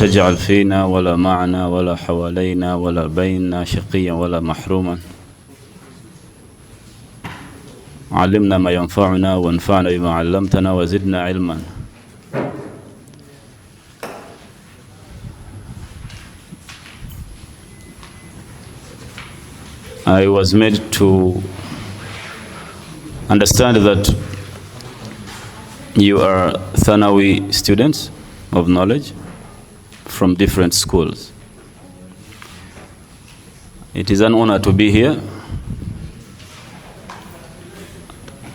تجعل فينا ولا معنا ولا حوالينا ولا بيننا شقيا ولا محروما. علمنا ما ينفعنا وانفعنا بما علمتنا وزدنا علما. I was made to understand that you are Thanawi students of knowledge from different schools. It is an honor to be here,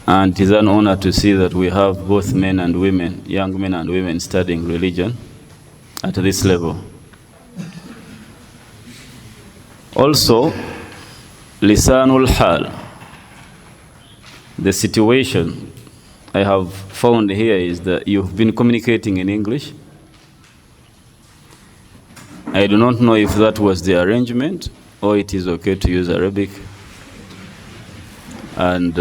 and it is an honor to see that we have both men and women, young men and women studying religion at this level. Also, Lisanul Hal, the situation I have found here is that you've been communicating in English. I do not know if that was the arrangement or it is okay to use Arabic and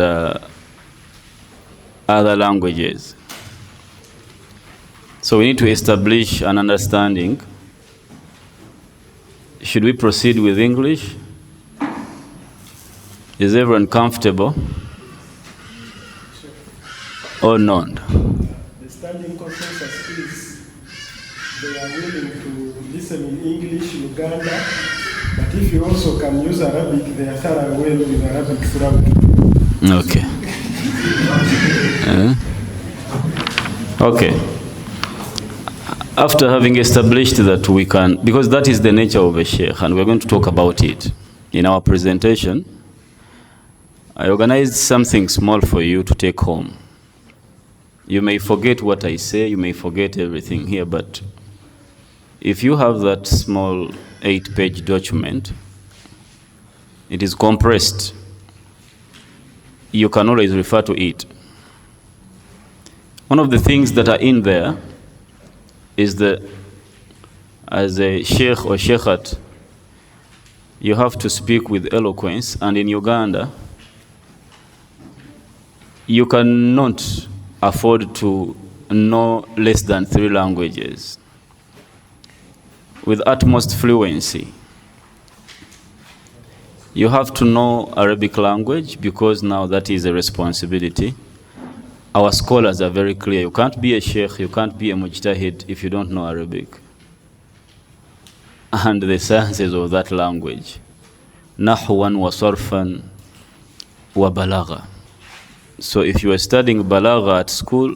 other languages. So we need to establish an understanding. Should we proceed with English? Is everyone comfortable or not? The standing consensus is they are willing to listen in English, Uganda, but if you also can use Arabic, they are thorough well with Arabic throughout. Okay. Okay. After having established that we can, because that is the nature of a sheikh, and we're going to talk about it in our presentation, I organized something small for you to take home. You may forget what I say, you may forget everything here, but if you have that small 8-page document, it is compressed. You can always refer to it. One of the things that are in there is that as a sheikh or sheikhat, you have to speak with eloquence, and in Uganda, you cannot afford to know less than 3 languages with utmost fluency. You have to know Arabic language because now that is a responsibility. Our scholars are very clear. You can't be a sheikh, you can't be a mujtahid if you don't know Arabic and the sciences of that language. Nahwan wa sarfan wa balagha. So if you are studying balagha at school,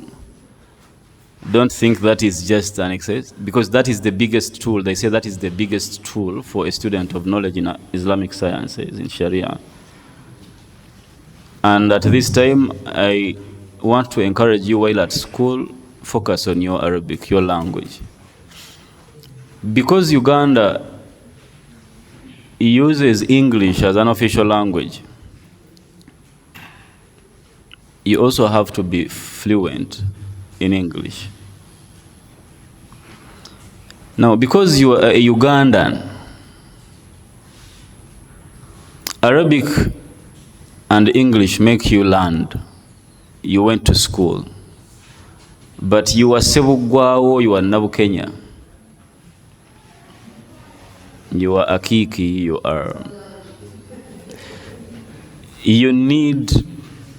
don't think that is just an exercise, because that is the biggest tool. They say that is the biggest tool for a student of knowledge in Islamic sciences, in Sharia. And at this time, I want to encourage you while at school, focus on your Arabic, your language. Because Uganda uses English as an official language, you also have to be fluent in English. Now, because you are a Ugandan, Arabic and English make you land. You went to school. But you are Sebugwao, you are Nabukenya. You are Akiki, you need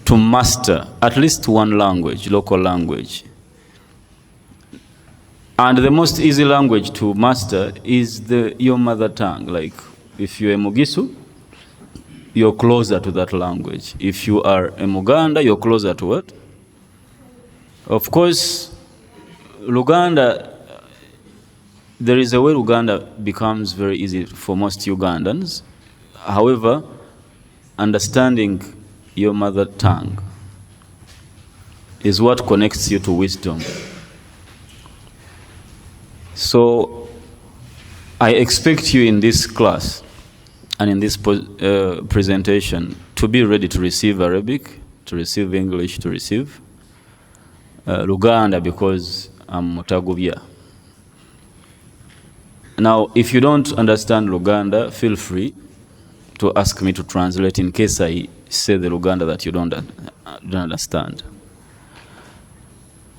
to master at least one language, local language. And the most easy language to master is your mother tongue. Like if you're a Mugisu, you're closer to that language. If you are a Muganda, you're closer to what? Of course, Luganda, there is a way Luganda becomes very easy for most Ugandans. However, understanding your mother tongue is what connects you to wisdom. So I expect you in this class and in this presentation to be ready to receive Arabic, to receive English, to receive Luganda, because I'm Mutagubya. Now, if you don't understand Luganda, feel free to ask me to translate in case I say the Luganda that you don't understand.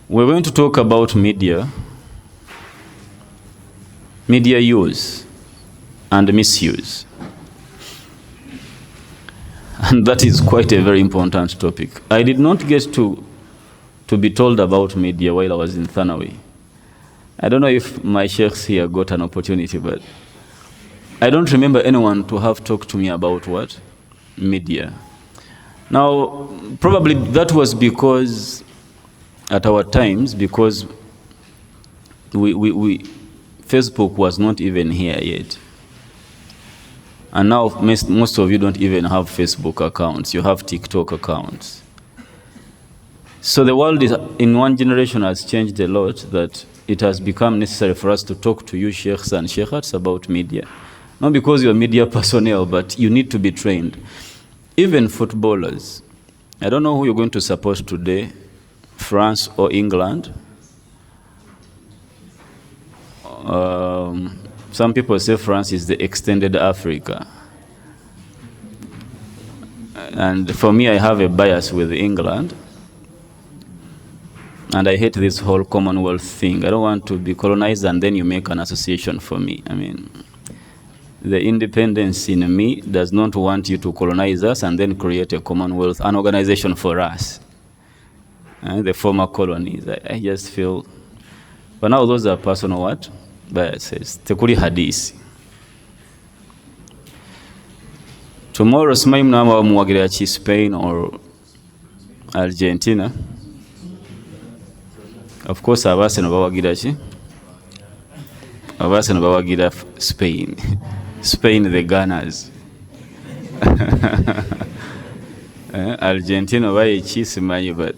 We're going to talk about media. media use and misuse. And that is quite a very important topic. I did not get to be told about media while I was in Thanawi. I don't know if my sheikhs here got an opportunity, but I don't remember anyone to have talked to me about what? Media. Now, probably that was because at our times, because Facebook was not even here yet. And now most of you don't even have Facebook accounts. You have TikTok accounts. So the world in one generation has changed a lot, that it has become necessary for us to talk to you sheikhs and sheikhats about media. Not because you're media personnel, but you need to be trained. Even footballers. I don't know who you're going to support today, France or England. Some people say France is the extended Africa. And for me, I have a bias with England. And I hate this whole Commonwealth thing. I don't want to be colonized and then you make an association for me. I mean, the independence in me does not want you to colonize us and then create a Commonwealth, an organization for us. The former colonies. I just feel, but now those are personal what? Biases. Tekuli hadisi. Tomorrow, Smaim Nama Muagirachi, Spain or Argentina. Of course, Abasana Bawagirachi. Abasana Bawagira Spain. Spain, the Gunners. Argentina, why cheese but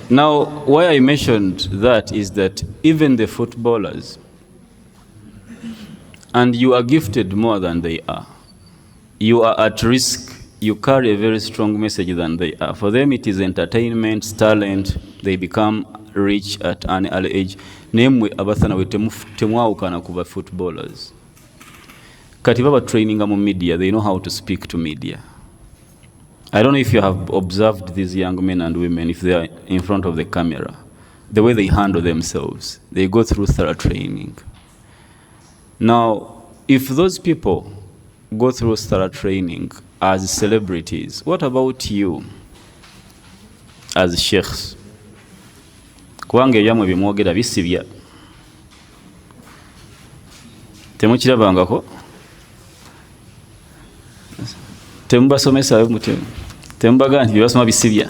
now, why I mentioned that is that even the footballers, and you are gifted more than they are. You are at risk. You carry a very strong message than they are. For them, it is entertainment, talent. They become rich at an early age. Namely, abathana we temwawukana kuba footballers. Kati baba training amu media, they know how to speak to media. I don't know if you have observed these young men and women, if they are in front of the camera, the way they handle themselves. They go through thorough training. Now, if those people go through thorough training as celebrities, what about you as sheikhs? Kuwange yamwe bimwogera bisibya. Temukirabangako? Tembasomesa mutemu. Tembaga nti byasoma bisibya.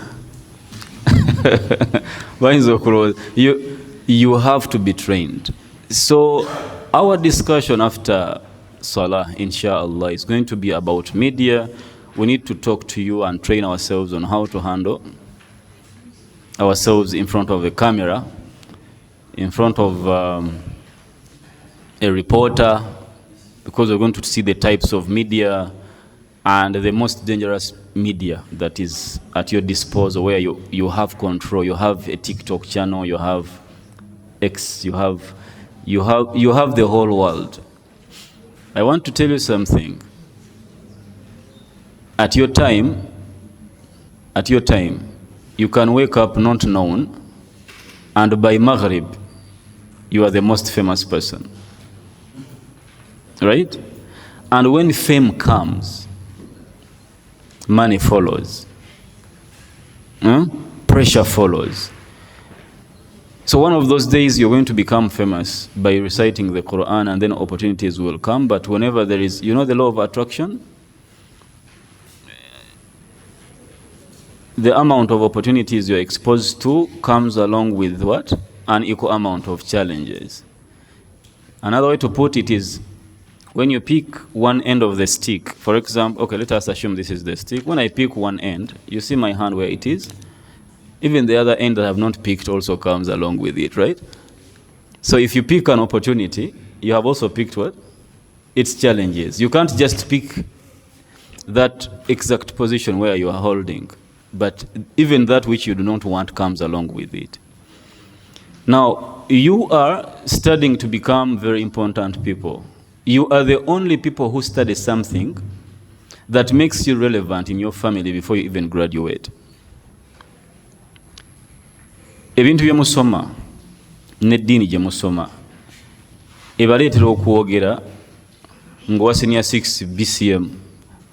You have to be trained. So our discussion after Salah, inshallah, is going to be about media. We need to talk to you and train ourselves on how to handle ourselves in front of the camera, in front of a reporter, because we're going to see the types of media and the most dangerous media that is at your disposal, where you have control. You have a TikTok channel, you have X, you have the whole world. I want to tell you something. At your time, you can wake up not known, and by Maghrib, you are the most famous person. Right? And when fame comes, money follows. Pressure follows. So one of those days you're going to become famous by reciting the Quran, and then opportunities will come. But whenever there is, you know the law of attraction? The amount of opportunities you're exposed to comes along with what? An equal amount of challenges. Another way to put it is, when you pick one end of the stick, for example, okay, let us assume this is the stick. When I pick one end, you see my hand where it is? Even the other end that I have not picked also comes along with it, right? So if you pick an opportunity, you have also picked what? Its challenges. You can't just pick that exact position where you are holding, but even that which you do not want comes along with it. Now, you are studying to become very important people. You are the only people who study something that makes you relevant in your family before you even graduate. Ebintu bye musoma n'eddiini gye musoma ebaleetera okwogera ng'owa senior 6 BCM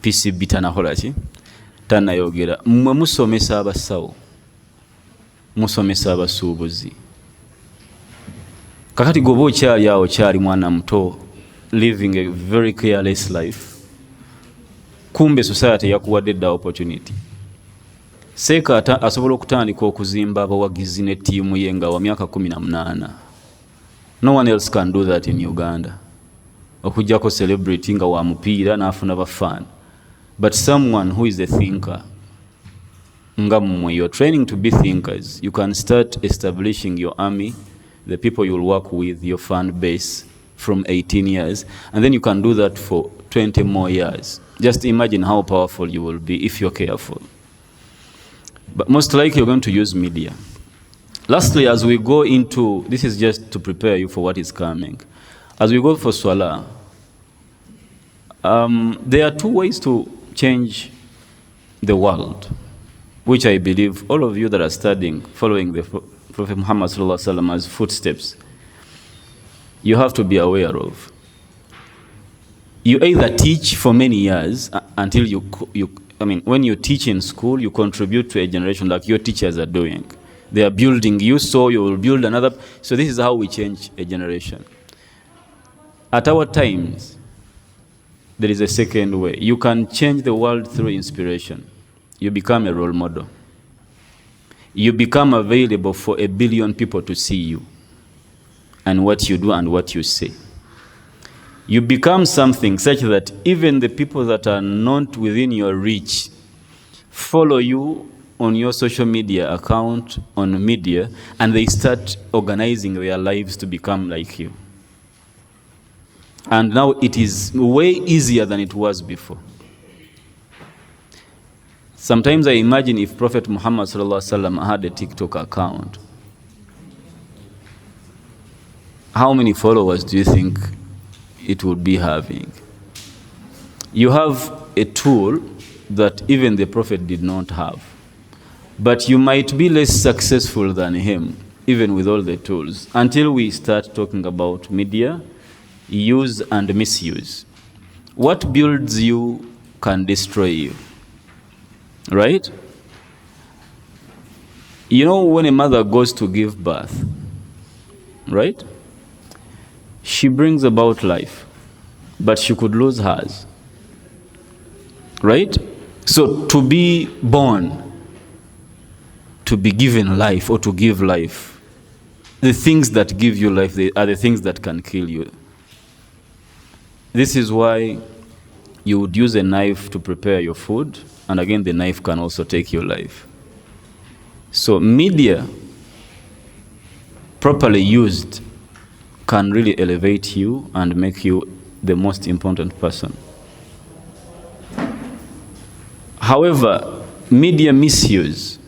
PCB tanakola ki tanayogera. Mmwe musomesa abasawo, musomesa abasuubuzi. Kakati goba okyali awo kyali mwana muto living a very careless life, kumbe society yakuwadde dda opportunity. Seeka asobola okutandika okuzimba abawagizi ne ttiimu ye nga wa myaka 18. No one else can do that in Uganda. Okujjako celebrity nga wa mupiira n'afuna bafan. But someone who is a thinker, nga mmwe, you're training to be thinkers. You can start establishing your army, the people you'll work with, your fan base from 18 years, and then you can do that for 20 more years. Just imagine how powerful you will be if you're careful. But most likely you're going to use media. Lastly, as we go into, this is just to prepare you for what is coming. As we go for Swala, there are 2 ways to change the world, which I believe all of you that are studying, following the Prophet Muhammad sallallahu alaihi wasallam's footsteps, you have to be aware of. You either teach for many years until when you teach in school, you contribute to a generation like your teachers are doing. They are building you, so you will build another. So this is how we change a generation. At our times, there is a second way. You can change the world through inspiration. You become a role model. You become available for 1 billion people to see you and what you do and what you say. You become something such that even the people that are not within your reach follow you on your social media account, on media, and they start organizing their lives to become like you. And now it is way easier than it was before. Sometimes I imagine if Prophet Muhammad sallallahu alaihi wasallam had a TikTok account, how many followers do you think it would be having? You have a tool that even the Prophet did not have, but you might be less successful than him, even with all the tools, until we start talking about media, use and misuse. What builds you can destroy you, right? You know, when a mother goes to give birth, right? She brings about life, but she could lose hers, right? So to be born, to be given life or to give life, the things that give you life, they are the things that can kill you. This is why you would use a knife to prepare your food, and again, the knife can also take your life. So media, properly used, can really elevate you and make you the most important person. However, media misuse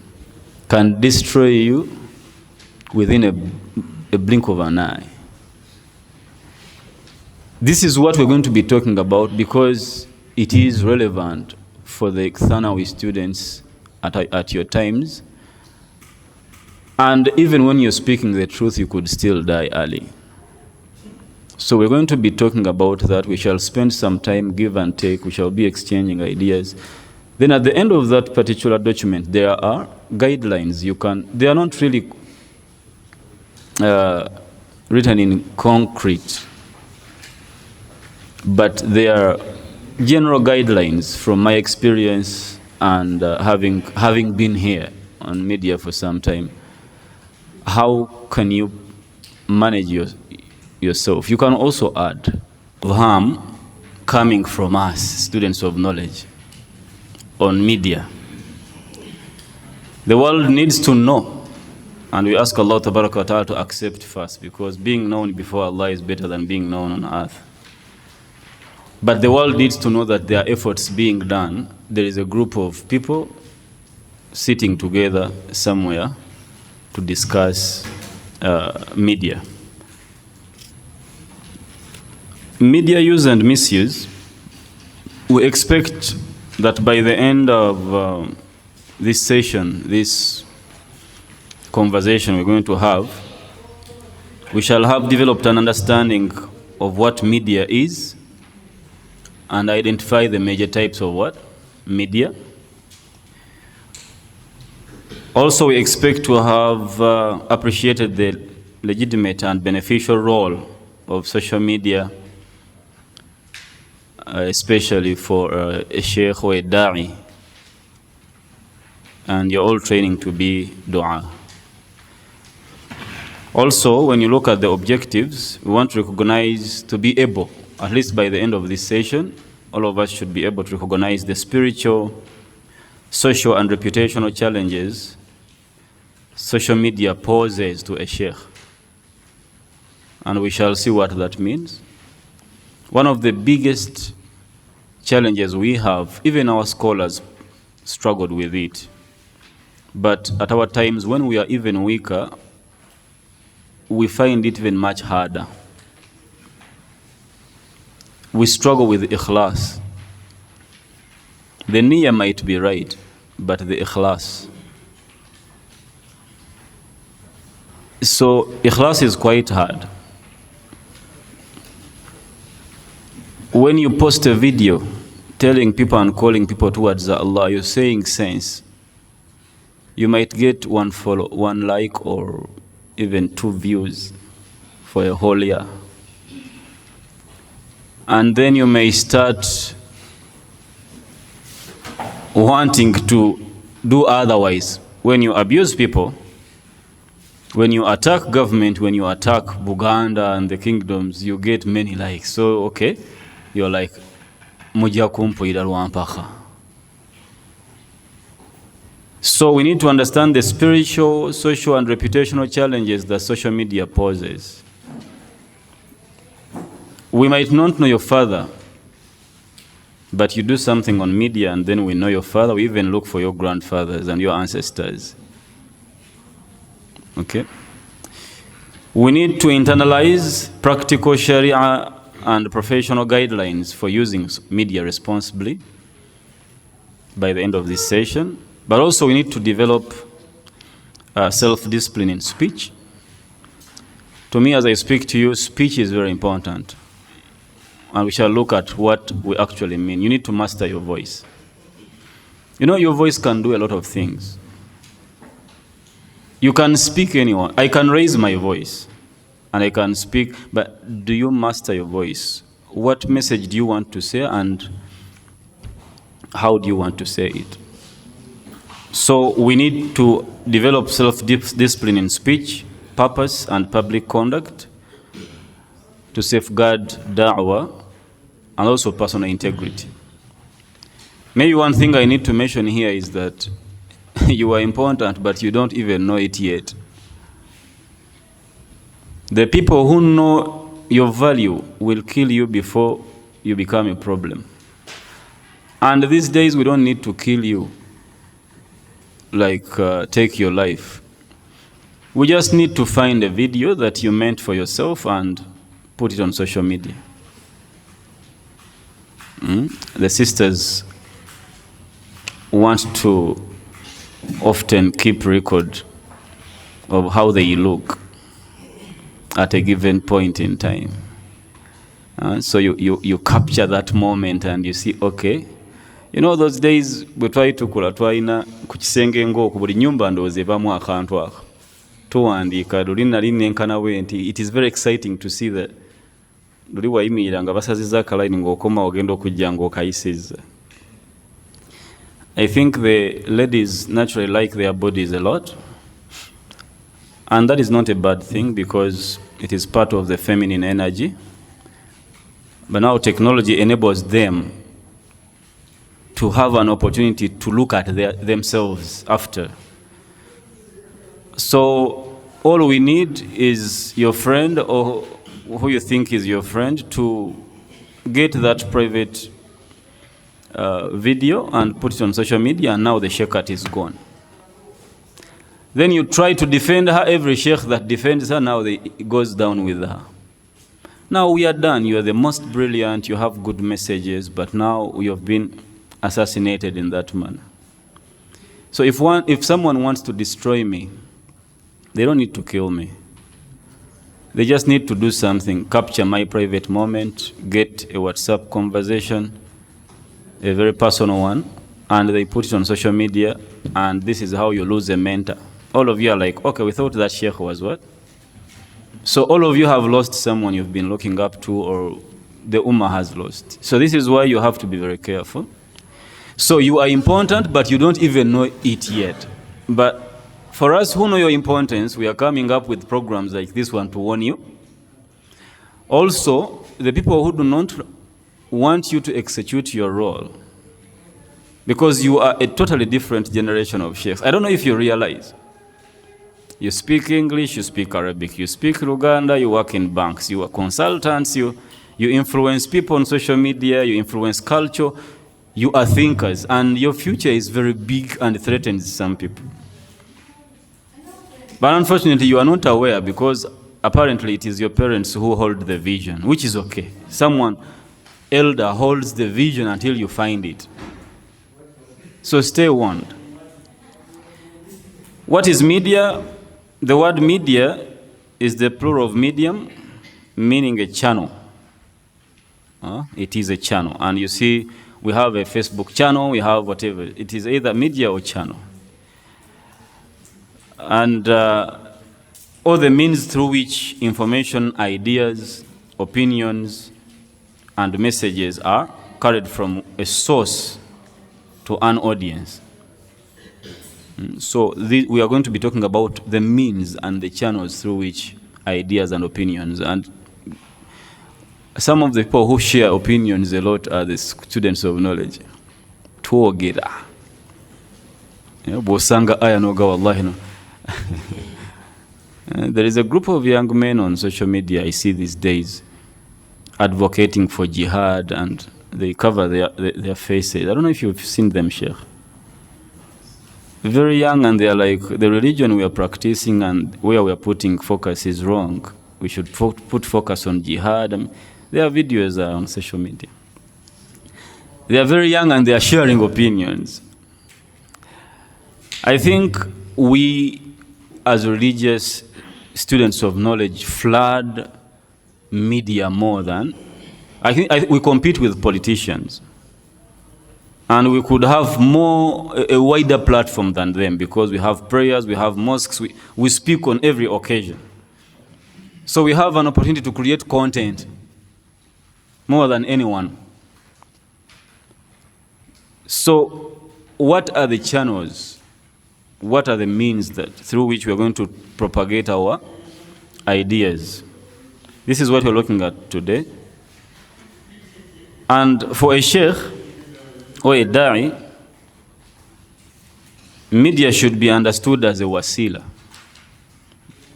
can destroy you within a blink of an eye. This is what we're going to be talking about because it is relevant for the Thanawi students at your times. And even when you're speaking the truth, you could still die early. So we're going to be talking about that. We shall spend some time, give and take. We shall be exchanging ideas. Then at the end of that particular document, there are guidelines. They are not really written in concrete, but they are general guidelines from my experience and having been here on media for some time. How can you manage yourself? You can also add harm coming from us, students of knowledge, on media. The world needs to know, and we ask Allah Tabaraka wa Ta'ala to accept first, because being known before Allah is better than being known on earth. But the world needs to know that there are efforts being done. There is a group of people sitting together somewhere to discuss media. Media use and misuse. We expect that by the end of this session, this conversation we're going to have, we shall have developed an understanding of what media is and identify the major types of what? Media. Also, we expect to have appreciated the legitimate and beneficial role of social media, especially for a sheikh or a da'i, and you're all training to be dua. Also, when you look at the objectives, we want to recognize, to be able, at least by the end of this session, all of us should be able to recognize the spiritual, social, and reputational challenges social media poses to a sheikh. And we shall see what that means. One of the biggest challenges we have, even our scholars struggled with it. But at our times when we are even weaker, we find it even much harder. We struggle with ikhlas. The niyyah might be right, but the ikhlas. So ikhlas is quite hard. When you post a video telling people and calling people towards Allah, you're saying sense. You might get one follow, one like, or even 2 views for a whole year. And then you may start wanting to do otherwise. When you abuse people, when you attack government, when you attack Buganda and the kingdoms, you get many likes. So, okay, you're like, Mujja kumpoida lwampaka. So we need to understand the spiritual, social, and reputational challenges that social media poses. We might not know your father, but you do something on media and then we know your father. We even look for your grandfathers and your ancestors. Okay? We need to internalize practical Sharia and professional guidelines for using media responsibly by the end of this session. But also we need to develop self-discipline in speech. To me, as I speak to you, speech is very important. And we shall look at what we actually mean. You need to master your voice. You know, your voice can do a lot of things. You can speak anyone. I can raise my voice and I can speak, but do you master your voice? What message do you want to say and how do you want to say it? So we need to develop self-discipline in speech, purpose, and public conduct to safeguard da'wah and also personal integrity. Maybe one thing I need to mention here is that you are important, but you don't even know it yet. The people who know your value will kill you before you become a problem. And these days, we don't need to kill you, like take your life. We just need to find a video that you meant for yourself and put it on social media. The sisters want to often keep record of how they look at a given point in time. So you capture that moment and you see, okay, you know those days we try to kula twaina ku kisenge ng'oku buli nyumba ndowooza ebamu akantu ako tuwandiika luli nali nenkana we nti it is very exciting to see that luli wayimirira nga basazizza akalayini ng'okoma ogenda okujja ng'okayisizza. I think the ladies naturally like their bodies a lot, and that is not a bad thing because it is part of the feminine energy. But now technology enables them to have an opportunity to look at themselves after. So all we need is your friend or who you think is your friend to get that private video and put it on social media, and now the sheikhat is gone. Then you try to defend her. Every sheikh that defends her, now it goes down with her. Now we are done. You are the most brilliant. You have good messages, but now we have been assassinated in that manner. So if someone wants to destroy me, they don't need to kill me. They just need to do something, capture my private moment, get a WhatsApp conversation, a very personal one, and they put it on social media, and this is how you lose a mentor. All of you are like, okay, we thought that sheikh was what? So all of you have lost someone you've been looking up to, or the ummah has lost. So this is why you have to be very careful. So you are important, but you don't even know it yet. But for us who know your importance, we are coming up with programs like this one to warn you. Also, the people who do not want you to execute your role, because you are a totally different generation of sheikhs. I don't know if you realize. You speak English, you speak Arabic, you speak Luganda, you work in banks, you are consultants, you influence people on social media, you influence culture, you are thinkers, and your future is very big and threatens some people. But unfortunately, you are not aware, because apparently it is your parents who hold the vision, which is okay. Someone elder holds the vision until you find it. So stay warned. What is media? The word media is the plural of medium, meaning a channel. It is a channel. And you see, we have a Facebook channel, we have whatever. It is either media or channel. And all the means through which information, ideas, opinions, and messages are carried from a source to an audience. So we are going to be talking about the means and the channels through which ideas and opinions, and some of the people who share opinions a lot are the students of knowledge. Tuogera. Bosanga aya noga wallahi no. There is a group of young men on social media I see these days advocating for jihad, and they cover their faces. I don't know if you've seen them, Sheikh. Very young, and they are like, the religion we are practicing and where we are putting focus is wrong. We should put focus on jihad. Their videos are on social media. They are very young and they are sharing opinions. I think we, as religious students of knowledge, flood media more than, I think we compete with politicians. And we could have a wider platform than them, because we have prayers, we have mosques, we speak on every occasion. So we have an opportunity to create content more than anyone. So what are the channels? What are the means through which we are going to propagate our ideas? This is what we're looking at today. And for a sheikh or a da'i, media should be understood as a wasila.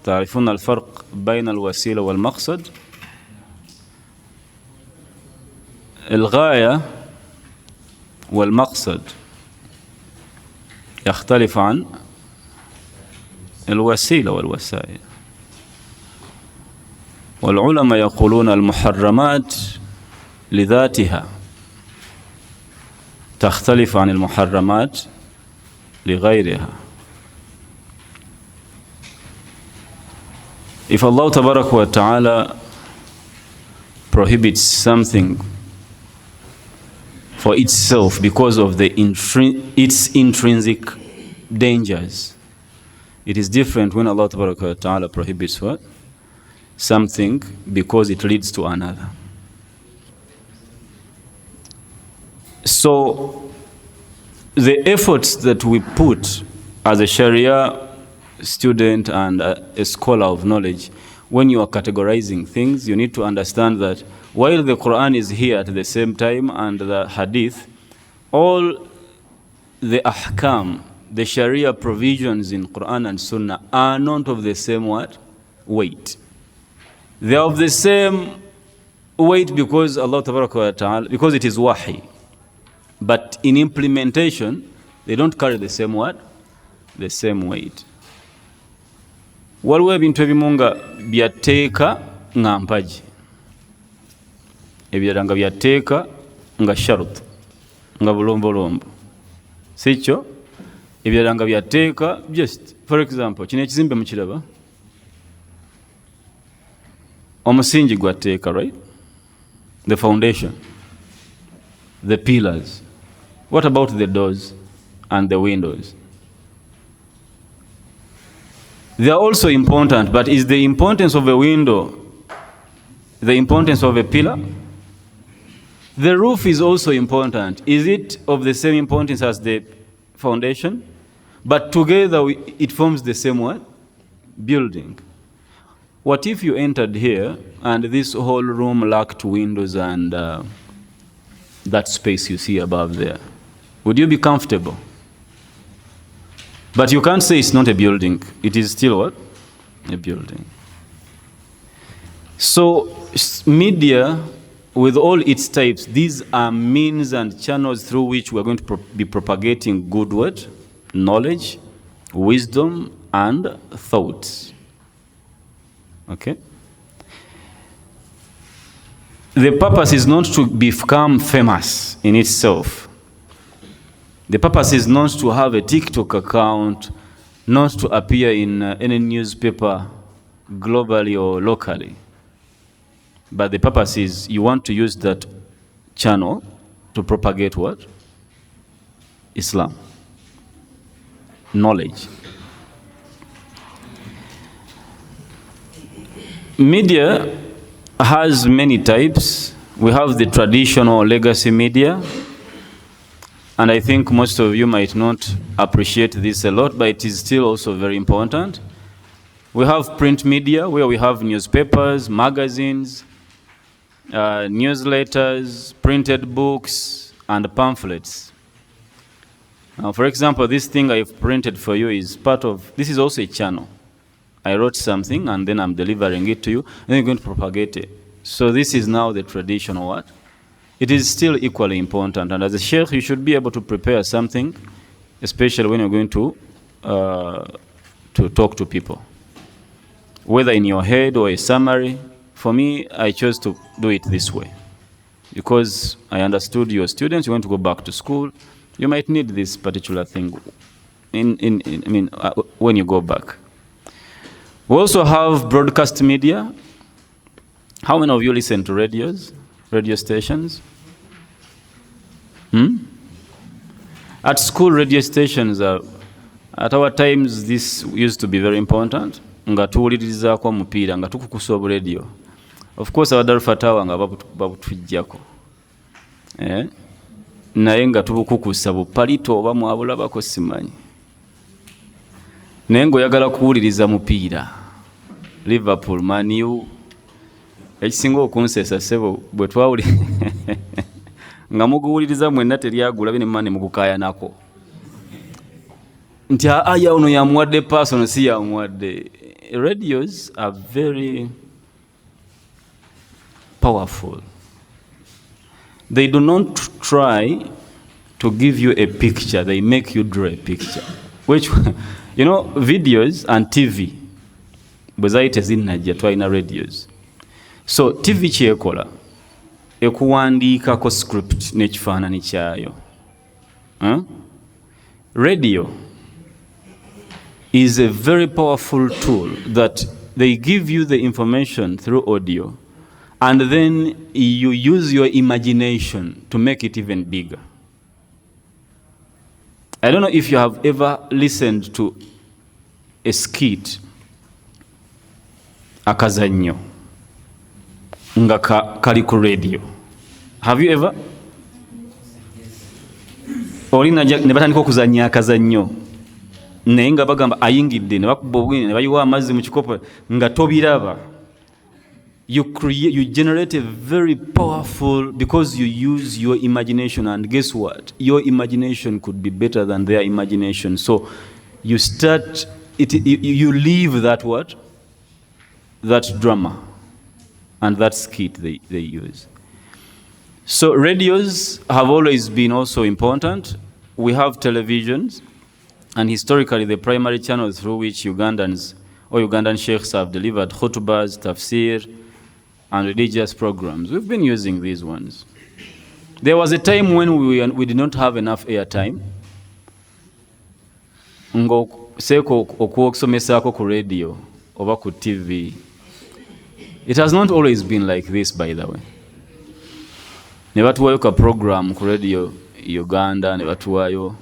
تعرفون الفرق بين الوسيلة والمقصد؟ الغاية والمقصد يختلف عن الوسيلة والوسائل. والعلماء يقولون المحرمات لذاتها تختلف عن المحرمات لغيرها. If Allah Tabarak wa Ta'ala prohibits something for itself because of its intrinsic dangers, it is different when Allah Tabarak wa Ta'ala prohibits what? Something because it leads to another. So the efforts that we put as a Sharia student and a scholar of knowledge, when you are categorizing things, you need to understand that while the Quran is here at the same time and the Hadith, all the ahkam, the Sharia provisions in Quran and Sunnah are not of the same weight. They are of the same weight because Allah Tabaraka wa Ta'ala, because it is wahi. But in implementation, they don't carry the same the same weight. Waliwo ebintu ebimu nga byateeka nga mpaji, ebirala nga byateeka nga sharut, nga bulombolombo. Sikyo? Ebirala nga byateeka just, for example, kino ekizimbe mukiraba? Omusingi gwateeka, right? The foundation, the pillars. What about the doors and the windows? They are also important, but is the importance of a window the importance of a pillar? The roof is also important. Is it of the same importance as the foundation? But together it forms the same what? Building. What if you entered here and this whole room lacked windows and that space you see above there? Would you be comfortable? But you can't say it's not a building. It is still what? A building. So media, with all its types, these are means and channels through which we're going to be propagating good word, knowledge, wisdom, and thoughts. Okay? The purpose is not to become famous in itself. The purpose is not to have a TikTok account, not to appear in any newspaper globally or locally. But the purpose is you want to use that channel to propagate what? Islam. Knowledge. Media has many types. We have the traditional legacy media, and I think most of you might not appreciate this a lot, but it is still also very important. We have print media, where we have newspapers, magazines, newsletters, printed books, and pamphlets. Now, for example, this thing I've printed for you is part of, this is also a channel. I wrote something, and then I'm delivering it to you, and then you're going to propagate it. So this is now the traditional what? It is still equally important, and as a sheikh, you should be able to prepare something, especially when you're going to talk to people. Whether in your head or a summary. For me, I chose to do it this way because I understood your students, you want to go back to school, you might need this particular thing when you go back. We also have broadcast media. How many of you listen to radio stations? At school, radio stations are, at our times, this used to be very important. Nga tuwulirizaako omupiira nga tukukusa oburedio. Of course abaddalu fatawa nga babutujjako. Naye nga tubukukusa bupalito oba mwabulabako simanyi. Naye ng'oyagala kuwuliriza mupiira. Liverpool, Man U. Ekisinga okunsesa ssebo bwe twawuli nga muguwuliriza mwenna teryagula bine mane mugukaayanako. Nti aya ono yamuwadde pass ono si yamuwadde. Radios are very powerful. They do not try to give you a picture, they make you draw a picture. Which, you know, videos and TV, bwezaite zinnajja twalina radios. So TV kyekola ekuwandiikako script n'ekifaananyi kyayo. Radio is a very powerful tool that they give you the information through audio, and then you use your imagination to make it even bigger. I don't know if you have ever listened to a skit, akazannyo, nga kali ku radio. Have you ever? Olina ne batandika okuzannya akazannyo. Naye nga bagamba ayingidde ne bakuba obwine ne bayiwa amazzi mu kikopo nga tobiraba. You generate a very powerful, because you use your imagination, and guess what? Your imagination could be better than their imagination. So you start it, you leave that what? That drama and that skit they use. So radios have always been also important. We have televisions, and historically the primary channels through which Ugandans or Ugandan sheikhs have delivered khutbahs, tafsir, and religious programs. We've been using these ones. There was a time when we did not have enough airtime. Seko okusomesako ku radio oba ku TV It has not always been like this, by the way. Ne batuwayo ka program ku radio Uganda, ne batuwayo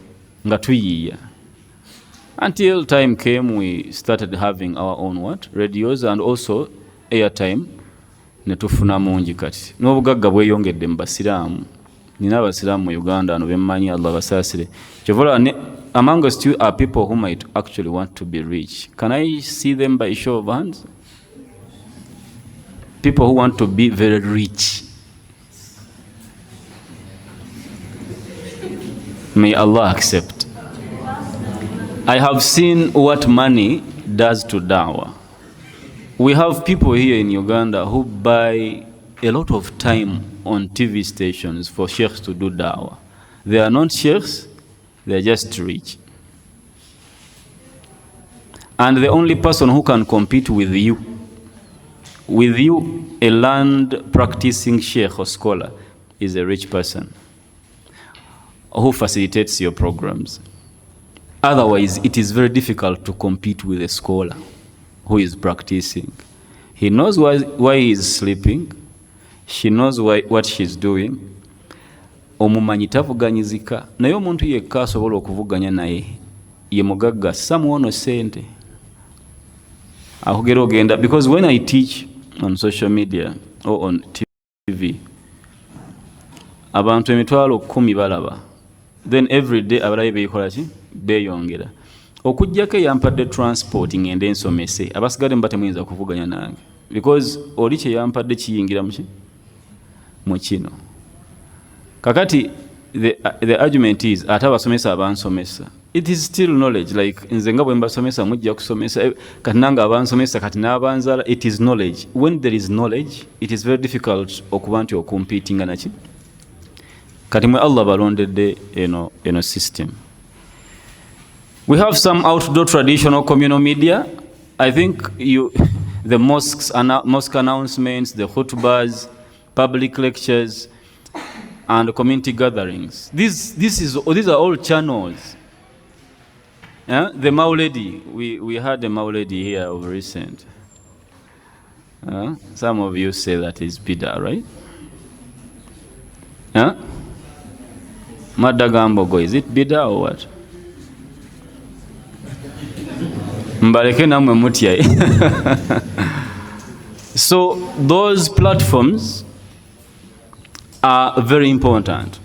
nga tuyiya. Until time came, we started having our own radios and also airtime. Ne tufuna mungi kati. N'obugagga bweyongedde mu basiraamu. Nina abasiraamu mu Uganda ano bemmanyi, Allah basaasire. Kyovola among us too are people who might actually want to be rich. Can I see them by show of hands? People who want to be very rich. May Allah accept. I have seen what money does to dawah. We have people here in Uganda who buy a lot of time on TV stations for sheikhs to do dawah. They are not sheikhs, they are just rich. And the only person who can compete with you, a learned practicing sheikh or scholar, is a rich person who facilitates your programs. Otherwise, it is very difficult to compete with a scholar who is practicing. He knows why he is sleeping. She knows what she's doing. Omumanyi tavuganyizika. Naye omuntu yekka asobola okuvuganya naye ye mugagga samuwono sente. Akugera ogenda, because when I teach on social media or on TV, abantu emitwalo 10 balaba. Then every day abalabe beekola ki? Beeyongera. Okujjako yampadde transport ngende nsomese, abasigadde mba temuyinza kuvuganya nange. Because oli kye yampadde kiyingira mu kino. Kakati the argument is ate abasomesa abansomesa. It is still knowledge, like nze nga bwe mbasomesa mujja kusomesa kati nange abansomesa kati n'abanzala. It is knowledge. When there is knowledge, it is very difficult okuba nti okumpetinga naki. Kati mwe Allah balondedde eno system. We have some outdoor traditional communal media. I think the mosque announcements, the khutbahs, public lectures, and community gatherings. These are all channels. Yeah? The Maulidi, we had a Maulidi here of recent. Some of you say that is bid'ah, right? Yeah? Madagambogo, is it bid'ah or what? Mbaleke namwe mutya. So those platforms are very important.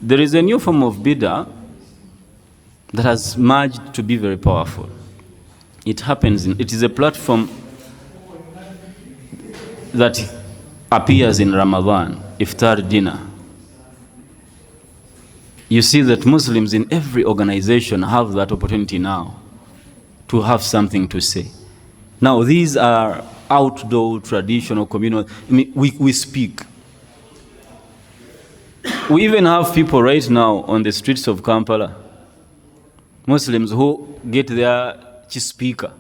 There is a new form of bid'ah that has merged to be very powerful. It is a platform that appears in Ramadan, iftar dinner. You see that Muslims in every organization have that opportunity now to have something to say. Now these are outdoor, traditional, communal. I mean, we speak. We even have people right now on the streets of Kampala, Muslims who get their speaker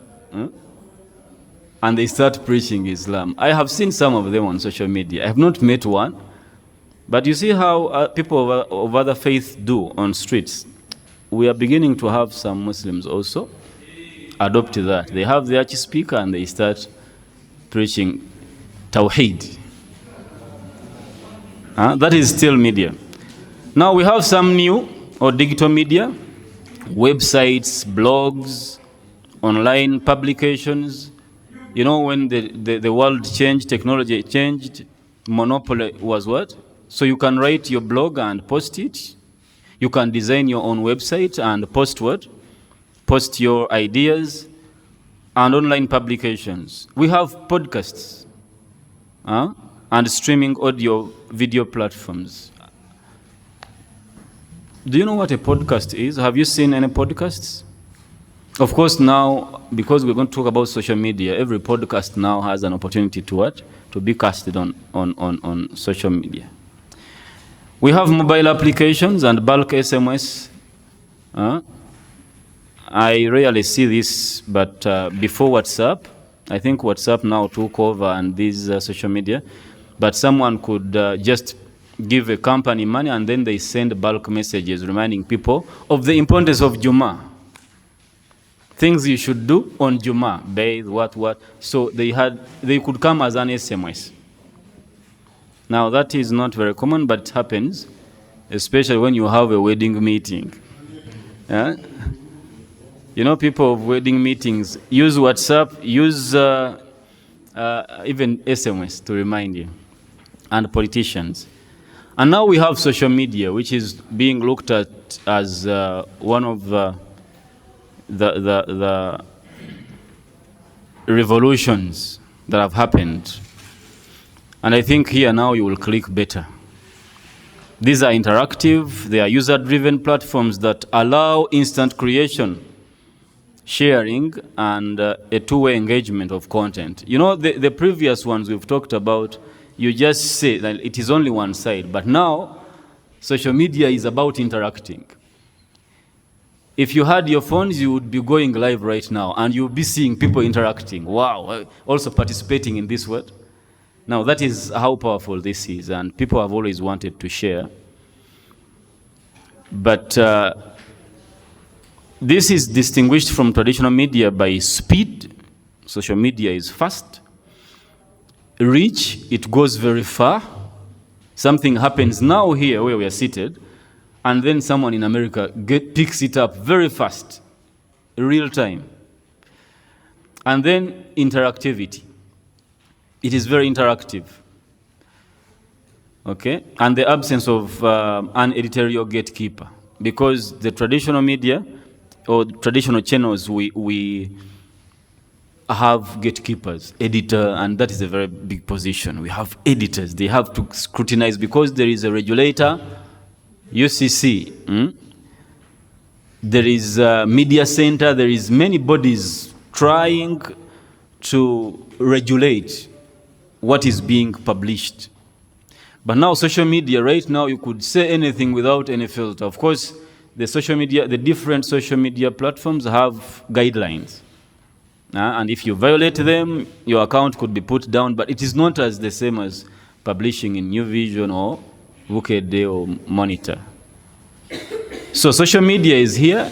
and they start preaching Islam. I have seen some of them on social media. I have not met one, but you see how people of other faiths do on streets. We are beginning to have some Muslims also adopt that. They have their speaker and they start preaching Tawheed. That is still media. Now we have some new or digital media, websites, blogs, online publications. You know, when the world changed, technology changed, monopoly was what? So you can write your blog and post it. You can design your own website and post what? Post your ideas and online publications. We have podcasts and streaming audio video platforms. Do you know what a podcast is? Have you seen any podcasts? Of course, now, because we're going to talk about social media, every podcast now has an opportunity to what? To be casted on social media. We have mobile applications and bulk SMS. I rarely see this, but before WhatsApp, I think WhatsApp now took over and these social media, but someone could just give a company money and then they send bulk messages reminding people of the importance of Jummah. things you should do on Juma, bathe, what. So they could come as an SMS. Now that is not very common, but it happens, especially when you have a wedding meeting. Yeah? You know, people of wedding meetings use WhatsApp, use even SMS to remind you, and politicians. And now we have social media, which is being looked at as one of the revolutions that have happened. And I think here now you will click better. These are interactive, they are user-driven platforms that allow instant creation, sharing, and a two-way engagement of content. You know, the previous ones we've talked about, you just say that it is only one side, but now social media is about interacting. If you had your phones, you would be going live right now, and you'll be seeing people interacting. Wow, also participating in this world. Now that is how powerful this is, and people have always wanted to share. But this is distinguished from traditional media by speed. Social media is fast. Reach, it goes very far. Something happens now here where we are seated, and then someone in America picks it up very fast, real time. And then interactivity. It is very interactive. Okay? And the absence of an editorial gatekeeper. Because the traditional media or traditional channels, we have gatekeepers, editor, and that is a very big position. We have editors. They have to scrutinize because there is a regulator, UCC. There is a media center. There is many bodies trying to regulate what is being published. But now social media, right now, you could say anything without any filter. Of course, the different social media platforms have guidelines. And if you violate them, your account could be put down, but it is not as the same as publishing in New Vision or Bukede or Monitor. So social media is here,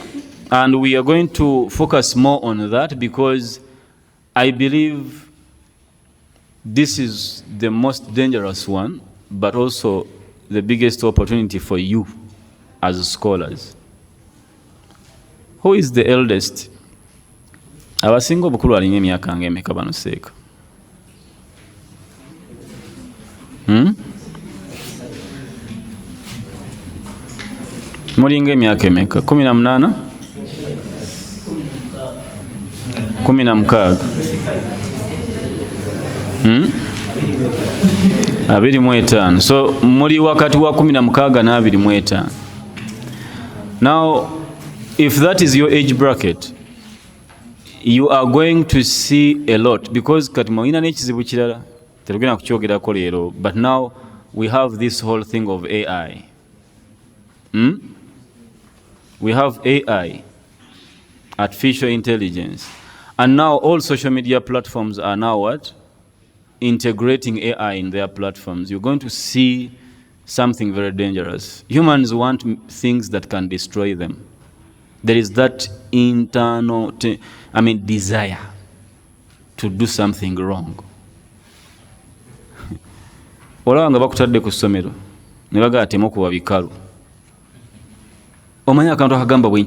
and we are going to focus more on that because I believe this is the most dangerous one, but also the biggest opportunity for you as scholars. Who is the eldest? Abasinga obukulu alinga emyaka ng'emeka bano seeka? Mulinga emyaka emeka? 18? 16? 25. So muri wakati wa 16 na 25. Now, if that is your age bracket, you are going to see a lot because kati mwina n'ekizibu kirala terugenda kukyogerako leero, but now we have this whole thing of AI. We have AI, artificial intelligence, and now all social media platforms are now what? Integrating AI in their platforms. You're going to see something very dangerous. Humans want things that can destroy them. There is that internal, desire to do something wrong. Olaba nga bakutadde ku ssomero ne bagaa atema okuba bikalu. Omanyi akantu akagamba bwe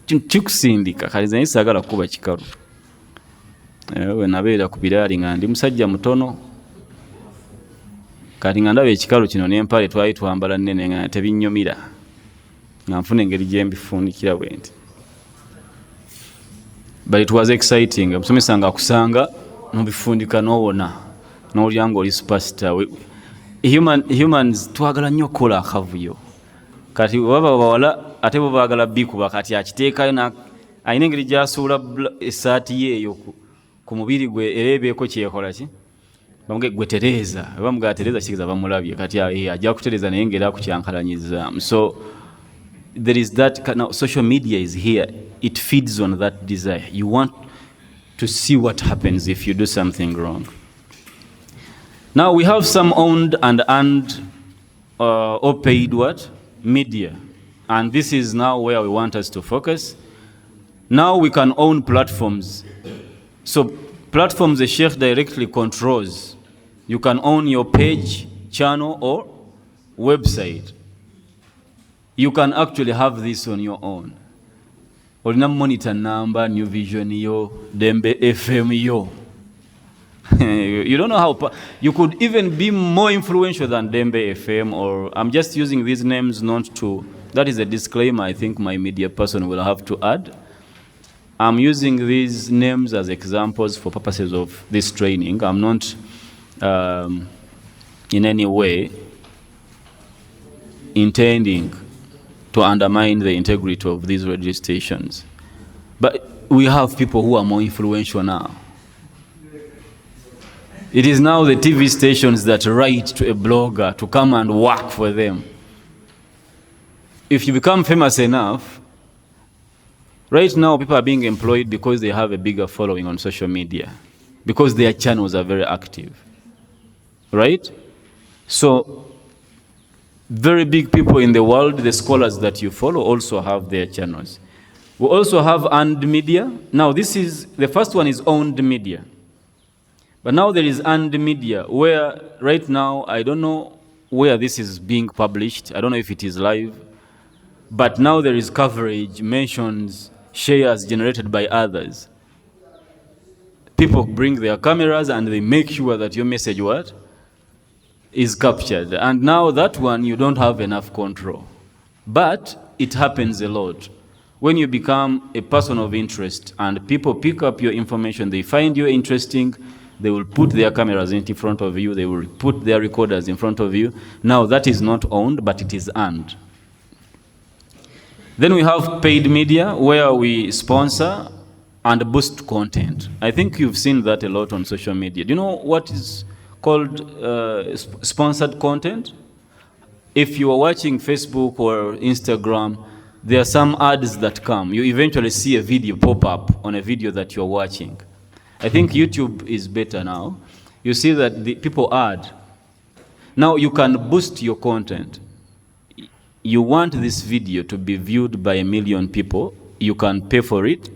kikusindika kale nze saagala kuba kikalu. We nabeera ku biraali nga ndi musajja mutono. Kati nga ndaba ekikalu kino n'empale twali twambala nnene nga tebinnyumira. Nga nfuna engeri gye mbifuunikira bwe nti. But it was exciting. Omusomesa nga akusanga n'obifundika n'owona n'olya ng'oli superstar. Humans twagala nnyo okukola akavuyo. Kati baba bawala ate bo baagala bikuba kati akiteekayo alina engeri gy'asuula essaati ye eyo ku mubiri gwe era ebeeko kyekola ki? Bamuge gwe Tereza. Bamuga Tereza kikiza bamulabye kati ajja kutereza naye ngera kukyankalanyizaamu. So there is that. Now social media is here. It feeds on that desire. You want to see what happens if you do something wrong. Now we have some owned and earned or paid what? Media. And this is now where we want us to focus. Now we can own platforms. So platforms the Sheikh directly controls. You can own your page, channel, or website. You can actually have this on your own. Olina monitor number, New Vision yo, Dembe FM yo. You don't know how you could even be more influential than Dembe FM, or I'm just using these names not to, that is a disclaimer I think my media person will have to add. I'm using these names as examples for purposes of this training. I'm not in any way intending to undermine the integrity of these radio stations. But we have people who are more influential now. It is now the TV stations that write to a blogger to come and work for them. If you become famous enough, right now people are being employed because they have a bigger following on social media, because their channels are very active, right? So very big people in the world, the scholars that you follow, also have their channels. We also have earned media. Now this is, the first one is owned media. But now there is earned media, where right now, I don't know where this is being published. I don't know if it is live. But now there is coverage, mentions, shares generated by others. People bring their cameras and they make sure that your message what? Is captured. And now that one, you don't have enough control. But it happens a lot. When you become a person of interest and people pick up your information, they find you interesting, they will put their cameras in front of you, they will put their recorders in front of you. Now that is not owned, but it is earned. Then we have paid media, where we sponsor and boost content. I think you've seen that a lot on social media. Do you know what is called sponsored content? If you are watching Facebook or Instagram, there are some ads that come. You eventually see a video pop up on a video that you're watching. I think YouTube is better now. You see that the people add. Now you can boost your content. You want this video to be viewed by 1 million people, you can pay for it,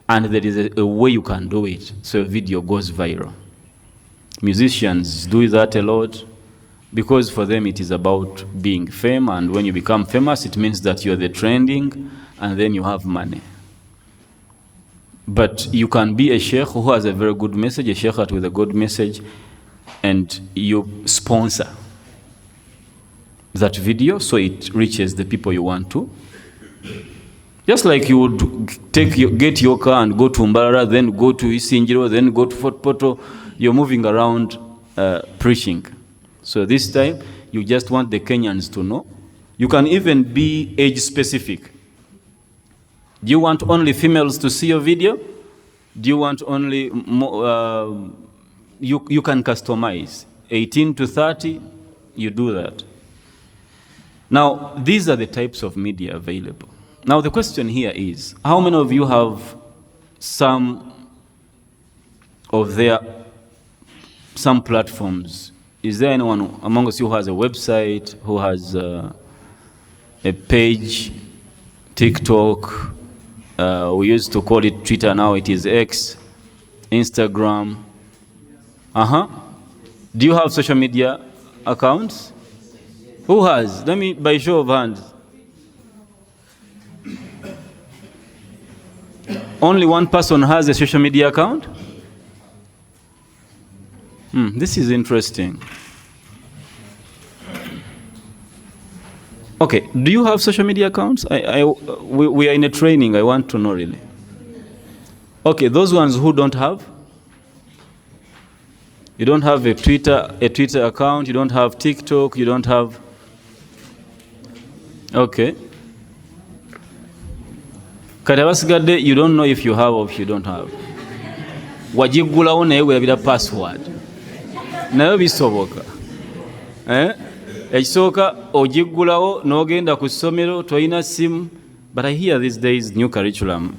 and there is a way you can do it so a video goes viral. Musicians do that a lot because for them it is about being famous, and when you become famous it means that you're the trending and then you have money. But you can be a sheikh who has a very good message, a sheikh with a good message, and you sponsor that video so it reaches the people you want to. Just like you would get your car and go to Mbarara, then go to Isinjiro, then go to Fort Poto. You're moving around preaching. So this time, you just want the Kenyans to know. You can even be age specific. Do you want only females to see your video? Do you want only, you can customize. 18 to 30, you do that. Now, these are the types of media available. Now, the question here is, how many of you have some platforms? Is there anyone among us who has a website, who has a page, TikTok? We used to call it Twitter, now it is X, Instagram. Do you have social media accounts? Who has? Let me, by show of hands. Only one person has a social media account? This is interesting. Okay, do you have social media accounts? We are in a training, I want to know really. Okay, those ones who don't have? You don't have a Twitter account, you don't have TikTok, you don't have... Okay. Kati abasigadde, you don't know if you have or if you don't have. Wajigulawo naye weerabira password. Nayo bisoboka. Ekisooka ogiggulawo n'ogenda ku ssomero toyina simu. But I hear these days new curriculum.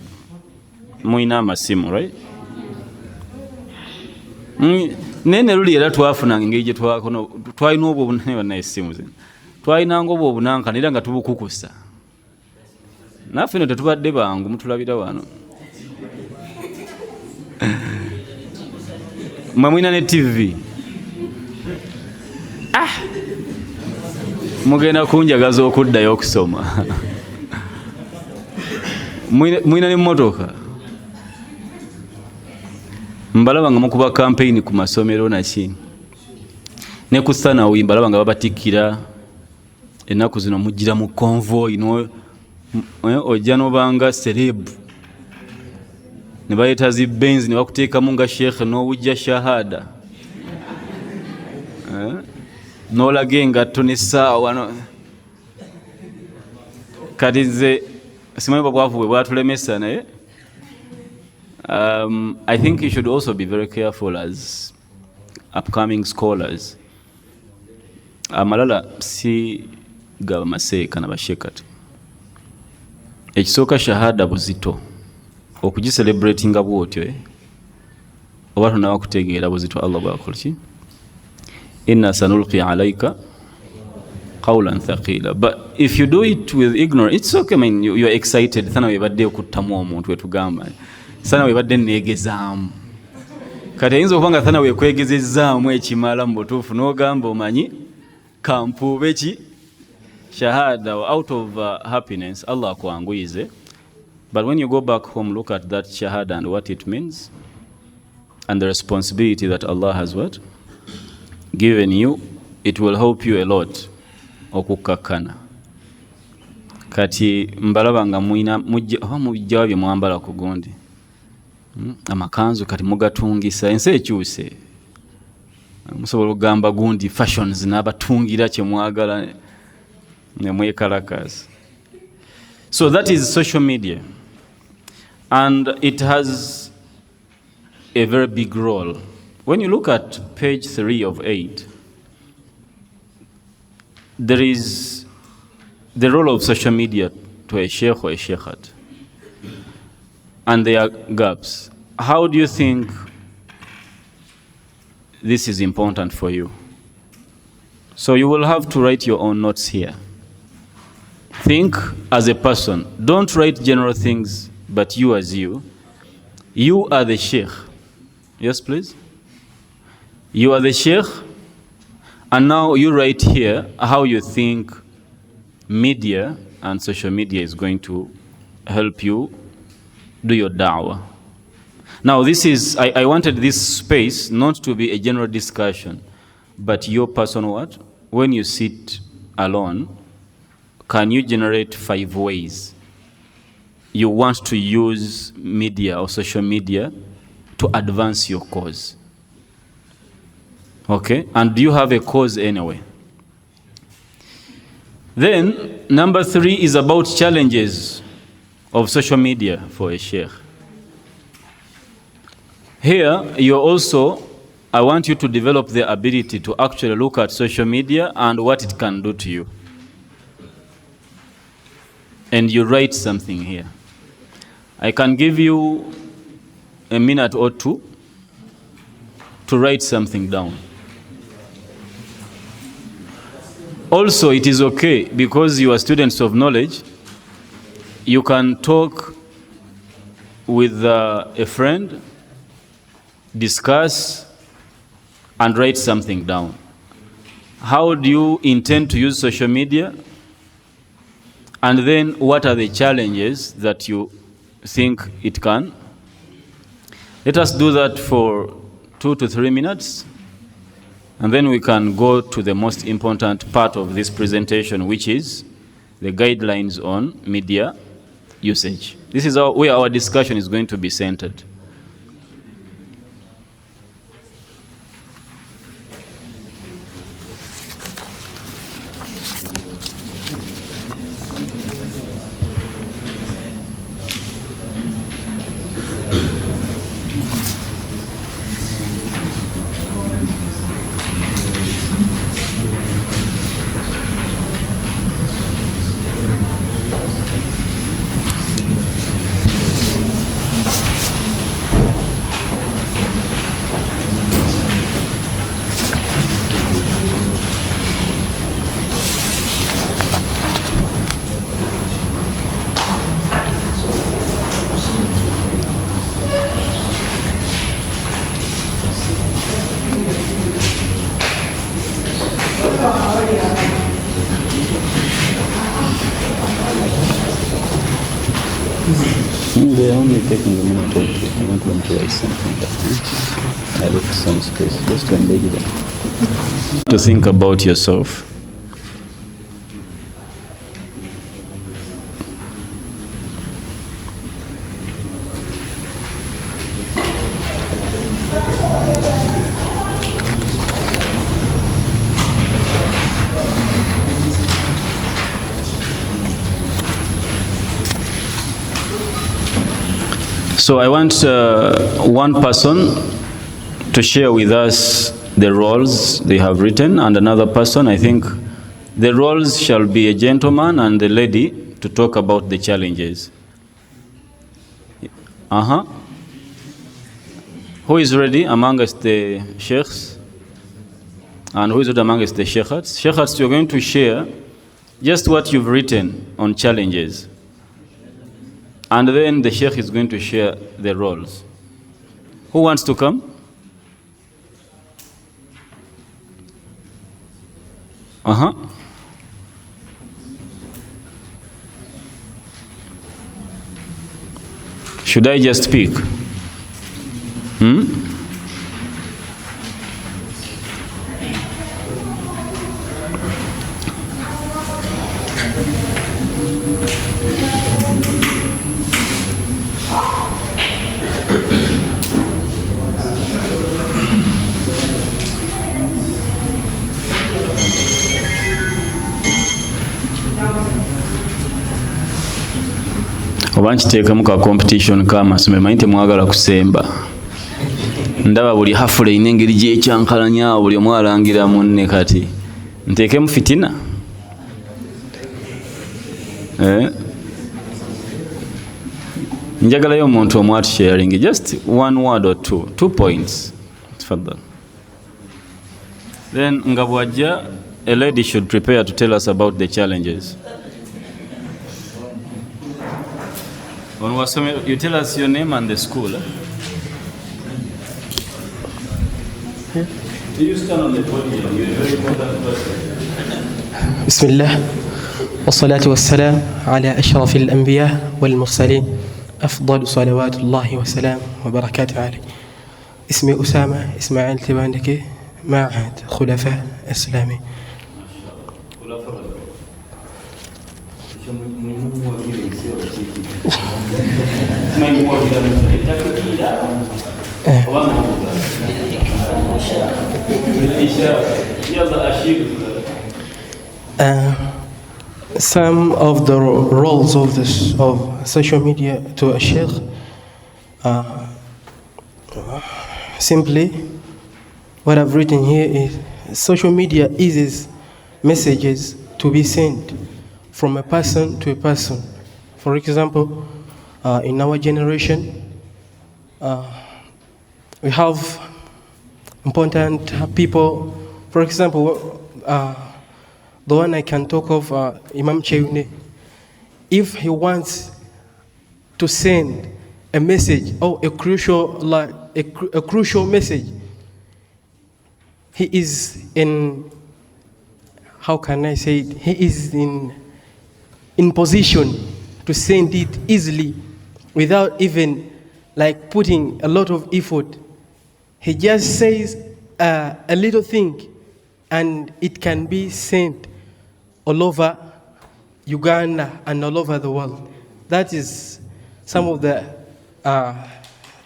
Muyina amasimu, right? Nene luli era twafunanga engeri gye twalina obwo obunene bonna essimu zino. Twalinanga obwo obunanka era nga tubukukusa. naffe no tetubadde bangu mutulabira wano mwe mwina ne TV mugenda kunjagaza okuddayo okusoma mwina ne mmotoka mbalaba nga mukuba campaign ku masomero naki ne ku Thanawi mbalaba nga babatikkira ennaku zino mujjira mu convoy ojja nobanga celeb ne baleeta zi Benz ne bakuteekamu nga sheekh n'owujja shahada n'olaga engatto n'essaawa kati nze simanyi bwabwavu bwe bwatulemesa naye I think you should also be very careful as upcoming scholars. Amalala si gaba maseeka na bashekati. Ekisooka shahada buzito. Okugiselebratinga bwotyo oba tunawa kutegeera buzito Allah bwakolki. Inna sanulqi alayka qawlan thaqila. But if you do it with ignorance, it's okay. I mean, you're excited. Thana webadde okuttamu omuntu wetugamba. Sana webadde neegezaamu. Kati ayinza okuba nga thana wekwegezezaamu ekimala mu butuufu n'ogamba omanyi kampuube ki shahada out of happiness Allah akwanguyize. But when you go back home, look at that shahada and what it means and the responsibility that Allah has what given you, it will help you a lot okukakkana. Kati mbalaba nga mujja bye mwambala ku gundi amakanzu kati mugatungisa ensi ekyuse musobola okugamba gundi fashions n'abatungira kye mwagala ne mwekalakaza. So that is social media, and it has a very big role. When you look at page 3 of 8, there is the role of social media to a sheikh or a sheikhat, and there are gaps. How do you think this is important for you? So you will have to write your own notes here. Think as a person. Don't write general things, but you as you. You are the sheikh. Yes, please? You are the sheikh, and now you write here how you think media and social media is going to help you do your da'wah. Now this is, I wanted this space not to be a general discussion, but your personal what? When you sit alone, can you generate 5 ways you want to use media or social media to advance your cause? Okay, and do you have a cause anyway? Then, number 3 is about challenges of social media for a sheikh. Here, I want you to develop the ability to actually look at social media and what it can do to you. And you write something here. I can give you a minute or 2 to write something down. Also, it is okay, because you are students of knowledge, you can talk with a friend, discuss, and write something down. How do you intend to use social media? And then what are the challenges that you think it can? Let us do that for 2 to 3 minutes. And then we can go to the most important part of this presentation, which is the guidelines on media usage. This is where our discussion is going to be centered. only taking a minute or two. I want them to write something down. I left some space just to engage them. To think about yourself. So I want one person to share with us the roles they have written, and another person, I think the roles shall be a gentleman and a lady to talk about the challenges. Who is ready among us, the sheikhs? And who is ready among us, the sheikhats? Sheikhats, you're going to share just what you've written on challenges. And then the sheikh is going to share the roles. Who wants to come? Should I just speak? Obanchiteekamu ka competition k'amasomero manyi temwagala kusemba. Ndaba buli hafula ine engeri gyekyankalanya buli omu alangira munne kati. Nteekemu fitina? Njagalayo omuntu omu sharing just one word or two points. Tafadhali. Then Ngabwajja, a lady should prepare to tell us about the challenges. You tell us your name and the school. You stand on the podium. You're a very important person. بسم الله والصلاة والسلام على أشرف الأنبياء والمرسلين أفضل صلوات الله وسلام وبركاته عليه. اسمي أسامة إسماعيل تباندكي معهد خلفاء إسلامي. Some of the roles of social media to a sheikh, simply what I've written here is social media eases messages to be sent from a person to a person. For example, in our generation, we have important people. For example, the one I can talk of, Imam Cheune. If he wants to send a message or a crucial message, he is in, how can I say it? He is in position to send it easily without even like putting a lot of effort. He just says a little thing and it can be sent all over Uganda and all over the world. That is some of the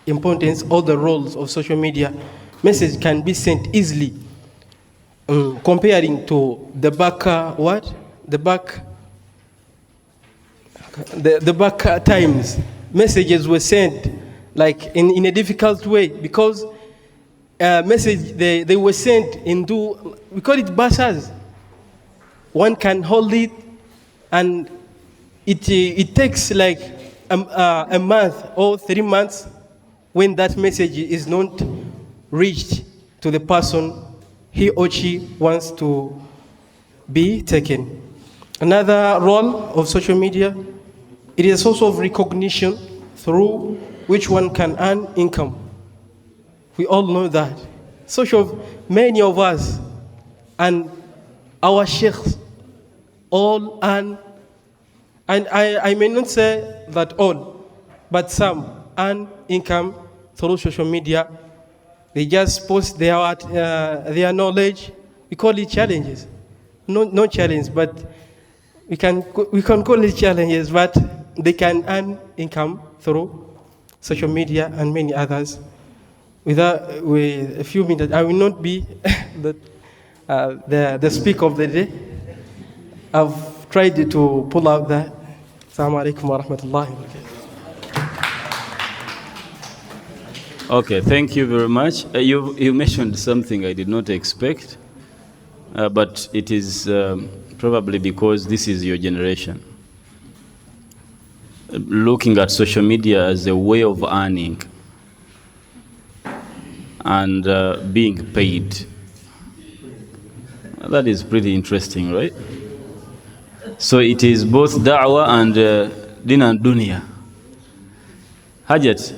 importance or the roles of social media. Message can be sent easily. Comparing to the back times, messages were sent like in a difficult way because message they were sent into, we call it buses. One can hold it and it takes like a month or 3 months when that message is not reached to the person he or she wants to be taken. Another role of social media, it is a source of recognition through which one can earn income. We all know that. Many of us and our sheikhs all earn, and I may not say that all, but some earn income through social media. They just post their knowledge. We call it challenges. No challenge, but we can call it challenges, but they can earn income through social media and many others. With a few minutes, I will not be the speaker of the day. I've tried to pull out that. Assalamu alaikum wa rahmatullahi wa barakatuh. Okay, thank you very much. You mentioned something I did not expect, but it is probably because this is your generation. Looking at social media as a way of earning and being paid. That is pretty interesting, right? So it is both da'wah and din and dunya. Hajat,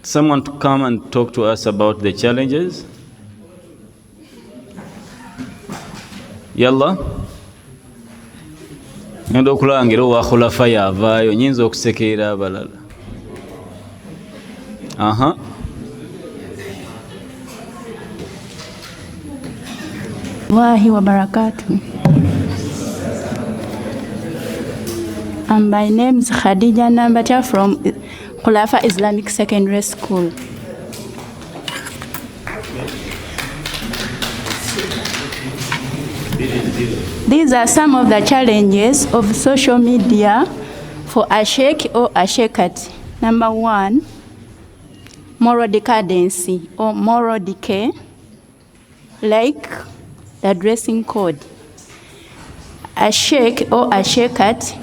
someone to come and talk to us about the challenges? Yalla? Ngendo okulangira owa khulafa yavaayo nyinza okusekerera abalala. Aha. Wahi wa barakatuh. My name is Khadija Nambata from Khulafa Islamic Secondary School. These are some of the challenges of social media for a sheikh or a sheikhat. Number 1, moral decadency or moral decay, like the dressing code. A sheikh or a sheikhat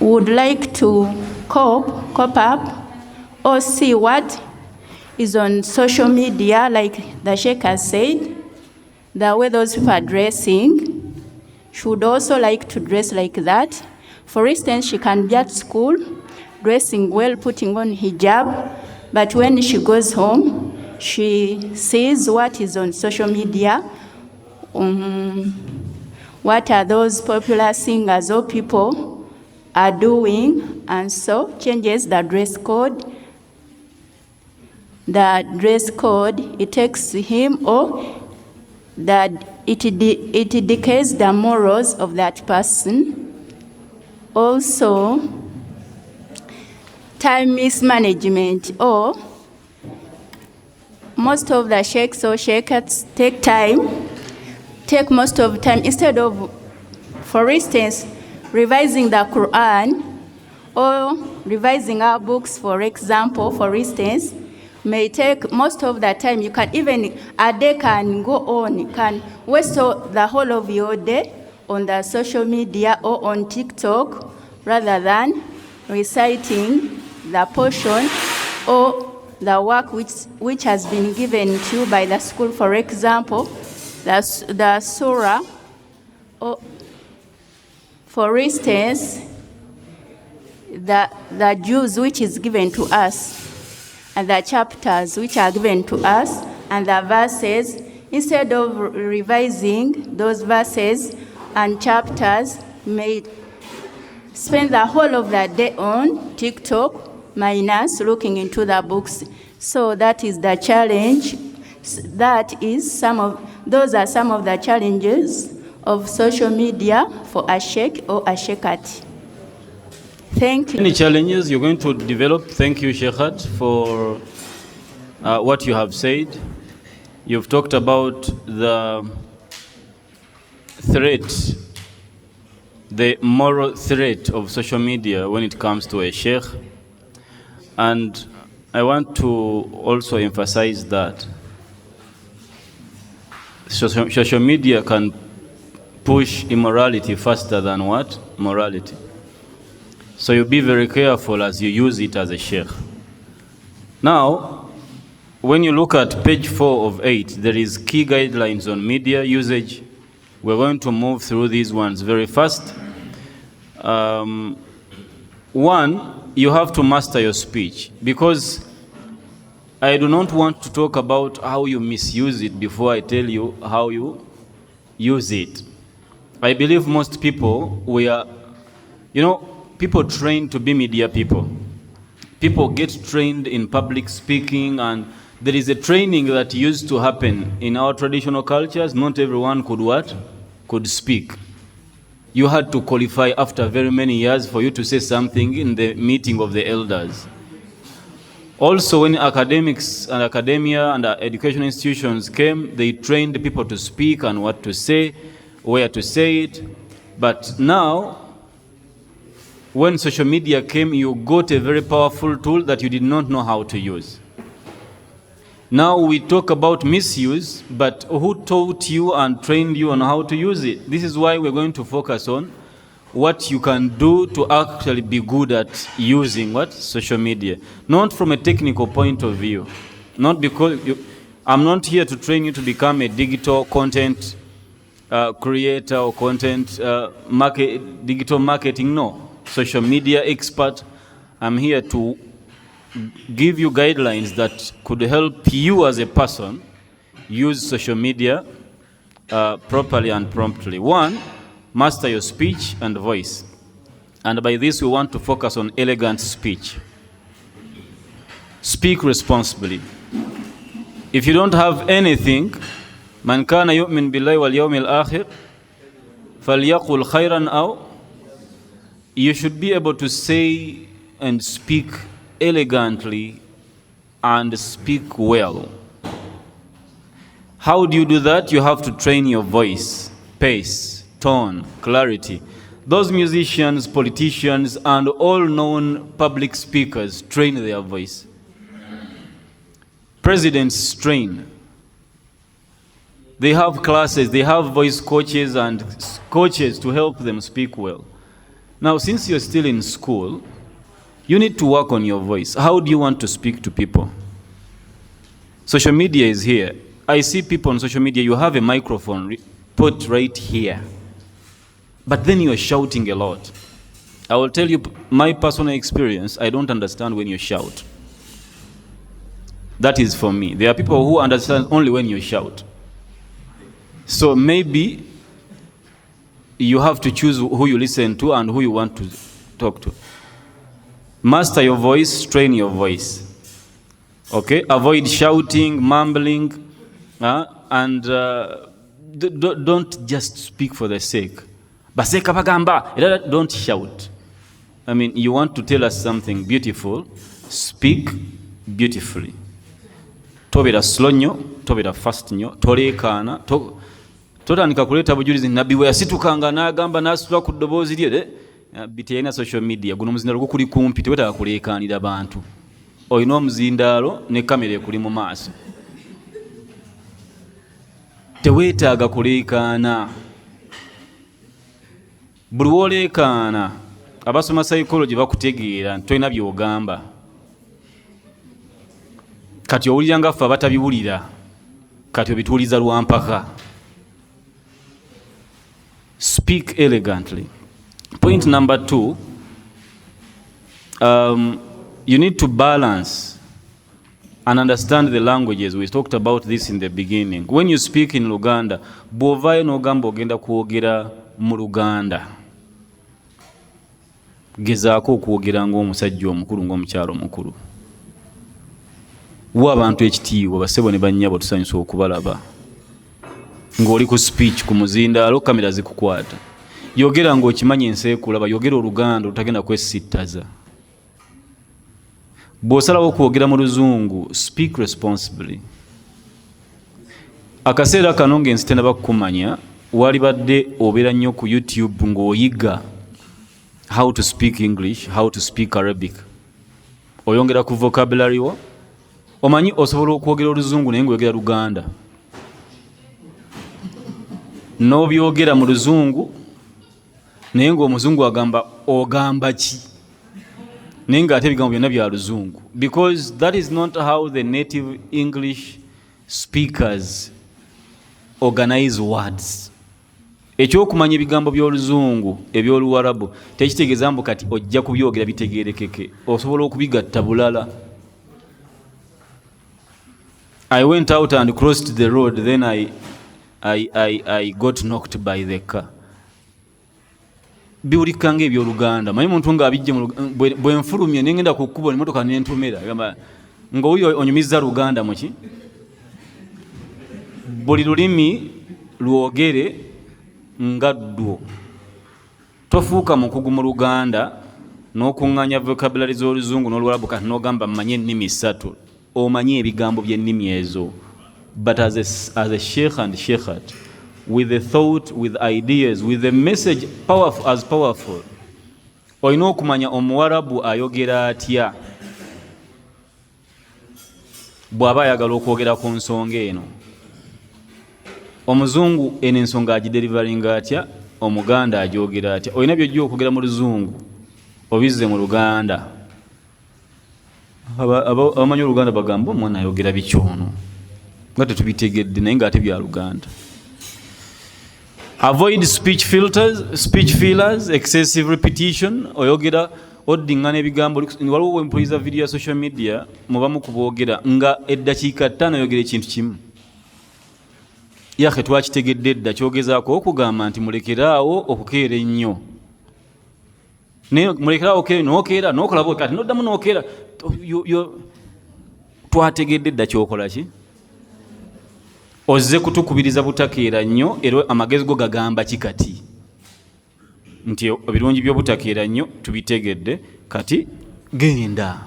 would like to cope up or see what is on social media, like the sheikh has said, the way those people are dressing, should also like to dress like that. For instance, she can be at school, dressing well, putting on hijab, but when she goes home, she sees what is on social media. What are those popular singers or people are doing, and so changes the dress code. The dress code, it takes him or that it decays the morals of that person. Also, time mismanagement, or most of the sheikhs or sheikhats take most of the time, instead of, for instance, revising the Quran or revising our books, for example, for instance, may take most of the time. You can even, a day can go on, you can waste the whole of your day on the social media or on TikTok rather than reciting the portion or the work which has been given to you by the school. For example, the surah, or for instance, the Jews which is given to us, and the chapters which are given to us, and the verses, instead of revising those verses and chapters, may spend the whole of the day on TikTok minus looking into the books. So that is the challenge. Those are some of the challenges of social media for a sheikh or a sheikhat. Thank you. Any challenges you're going to develop? Thank you, Sheikhat, for what you have said. You've talked about the threat, the moral threat of social media when it comes to a sheikh. And I want to also emphasize that social media can push immorality faster than what? Morality. So you be very careful as you use it as a sheikh. Now, when you look at page 4 of 8, there is key guidelines on media usage. We're going to move through these ones very fast. One, you have to master your speech, because I do not want to talk about how you misuse it before I tell you how you use it. I believe most people, people trained to be media people. People get trained in public speaking, and there is a training that used to happen in our traditional cultures. Not everyone could speak. You had to qualify after very many years for you to say something in the meeting of the elders. Also, when academics and academia and education institutions came, they trained people to speak and what to say, where to say it. But now, when social media came, you got a very powerful tool that you did not know how to use. Now we talk about misuse, but who taught you and trained you on how to use it? This is why we're going to focus on what you can do to actually be good at using social media. Not from a technical point of view. Not because I'm not here to train you to become a digital content creator or content digital marketing, no. Social media expert. I'm here to give you guidelines that could help you as a person use social media properly and promptly. One, master your speech and voice. And by this, we want to focus on elegant speech. Speak responsibly. If you don't have anything, man kana yu'min billahi wal yawmil akhir falyaqul khayran aw, you should be able to say and speak elegantly and speak well. How do you do that? You have to train your voice, pace, tone, clarity. Those musicians, politicians, and all known public speakers train their voice. Presidents train. They have classes, they have voice coaches and coaches to help them speak well. Now, since you're still in school, you need to work on your voice. How do you want to speak to people? Social media is here. I see people on social media, you have a microphone put right here, but then you're shouting a lot. I will tell you my personal experience, I don't understand when you shout. That is for me. There are people who understand only when you shout. So maybe you have to choose who you listen to and who you want to talk to. Master your voice, train your voice. Okay? Avoid shouting, mumbling, and don't just speak for the sake. Baseka bagamba, don't shout. I mean, you want to tell us something beautiful, speak beautifully. Tobera slow nyo, tobera fast nyo, tolekana, totandika kuleeta bujulizi nabbi bwe yasitukanga n'agamba n'asitula ku ddoboozi lye biteyina social media. Guno omuzindaalo gukuli kumpi, tewetaaga kuleekaanira bantu. Olina omuzindaalo ne kamera ekuli mu maaso. Teweetaaga kuleekaana. Buli w'oleekaana, abasoma psychology bakutegeera nti tolina by'ogamba. Kati owulira nga ffe abatabiwulira, kati obituuliza lwampaka. Speak elegantly. Point number 2, you need to balance and understand the languages. We talked about this in the beginning. When you speak in Luganda, bw'ovaayo n'ogamba ogenda kwogera mu Luganda, gezaako okwogera ng'omusajja omukulu, ng'omukyalo omukulu. Wa abantu ekitiibwa, bassebo ne bannyabo tusanyusa okubalaba. Ng'oli ku speech ku muzindaalo, kamera zikukwata. Yogera ng'okimanyi enseekulaba, yogera Oluganda olutagenda kwesittaza. Bw'osalawo okwogera mu Luzungu, speak responsibly. Akaseera kano ng'ensi tennaba kukumanya, walibadde obeera nnyo ku YouTube ng'oyiga how to speak English, how to speak Arabic. Oyongera ku vocabulary wo. Omanyi osobola okwogera Oluzungu naye ng'oyogera Luganda. N'obyogera mu Luzungu naye ng'Omuzungu agamba ogamba ki? Naye ng'ate ebigambo byonna bya Luzungu. Because that is not how the native English speakers organize words. Ekyokumanya ebigambo by'Oluzungu, eby'Oluwarabu, tekitegeeza mbu kati ojja kubyogera bitegeerekeke. Osobola okubigatta bulala. I went out and crossed the road, then I got knocked by the car. biwulika ng'ebyoluganda. Manyi muntu ng'abijje bwe nfulumye ne ngenda ku kkubo emmotoka ne ntumira gamba ng'oyo onyumiza Luganda muki. Buli lulimi lwogere nga ddwo. Tofuuka mukugu mu Luganda n'okuŋŋaanya vocabulary z'Oluzungu n'Oluwarabu kati n'ogamba mmanyi ennimi 3 omanyi ebigambo by'ennimi ezo. But as a sheikh and sheikhat, with a thought, with ideas, with a message powerful, olina okumanya Omuwarabu ayogera atya bw'aba ayagala okwogera ku nsonga eno. Omuzungu eno ensonga agiderivalinga atya, Omuganda agyogera atya. Olina by'ojja okwogera mu Luzungu obizze mu Luganda. Abamanyi Oluganda bagamba omwana ayogera bikyono nga tetubitegedde naye ng'ate bya Luganda. Avoid speech fillers, excessive repetition. Oyogera oddingana ebigambo. Waliwo wempuliza video ya social media mubamu kuboogera nga eddakiika 5 oyogera ekintu kimu. Yake twakitegedde edda kyogezaako okugamba nti mulekeraawo okukeera ennyo. Naye mulekeraawo n'okeera n'okolabo kati n'oddamu n'okeera. Twategedde edda kyokola ki? Ozze kutukubiriza butakeera nnyo era amagezi go gagamba kikati nti ebirungi by'obutakeera nnyo tubitegedde kati genda.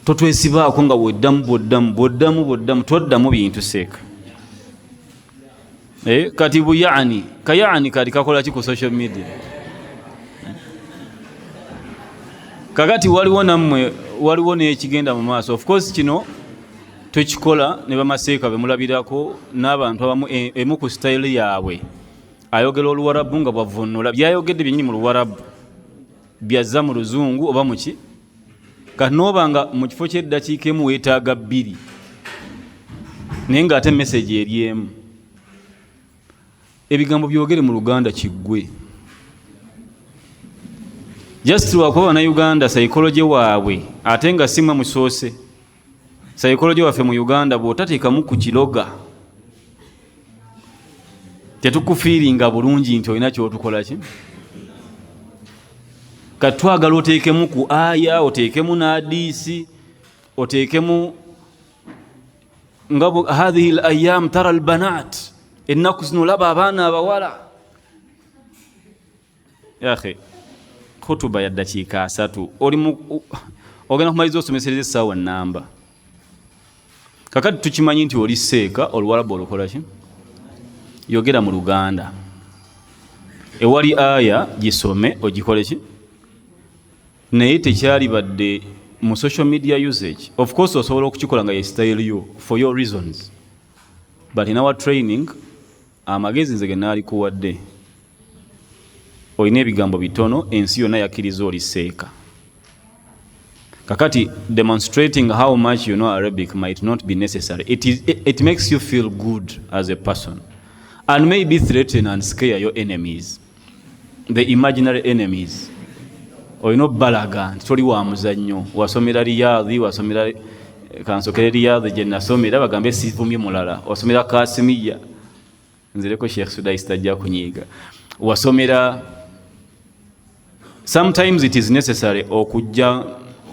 Totwesibaako nga bwoddamu toddamu bintu seeka. Kati buyani kayani kati kakola ki ku social media. Kakati waliwo n'ekigenda mu maaso. Of course kino tukikola ne bamaseeka bemulabirako n'abantu abamu emu ku style yaabwe ayogera Oluwarabu nga bwavunula byayogedde byennyini mu Luwarabu byazza mu Luzungu oba muki. Kati nooba nga mu kifo ky'eddakiika emu weetaaga 2 naye ng'ate message eri emu. Ebigambo byogere mu Luganda kiggwe. Just lwakuba Bannayuganda psychology waabwe ate nga simwe musoose. Psychology waffe mu Uganda bw'otateekamu ku kiroga tetukufiiringa bulungi nti olina ky'otukola ki. Kati twagala oteekemu ku aya, oteekemu n'hadiisi, oteekemu nga hadhihi al-ayyam tara al-banat, ennaku zino olaba abaana abawala. Yakhe khutuba ya ddakiika 3 ogenda kumaliza osomesereza essaawa nnamba. Kakati tukimanyi nti oli seeka Oluwarabu olukola ki? Yogera mu Luganda. Ewali aya gisome ogikole ki? Naye tekyali badde mu social media usage. Of course osobola okukikola nga ye style yo for your reasons. But in our training amagezi nze ge naali kuwadde olina ebigambo bitono ensi yonna yakkiriza oli seeka. Kakati demonstrating how much you know Arabic might not be necessary. It makes you feel good as a person and maybe threaten and scare your enemies, the imaginary enemies. Olina balaga nti toli wa muzannyo, wasomera Riyadhi, wasomera kansokere Riyadhi gye nasomera bagambe sivumye mulala, wasomera Kasimiya nzireko Sheikh Sudais tajja kunyiga, wasomera. Sometimes it is necessary okujja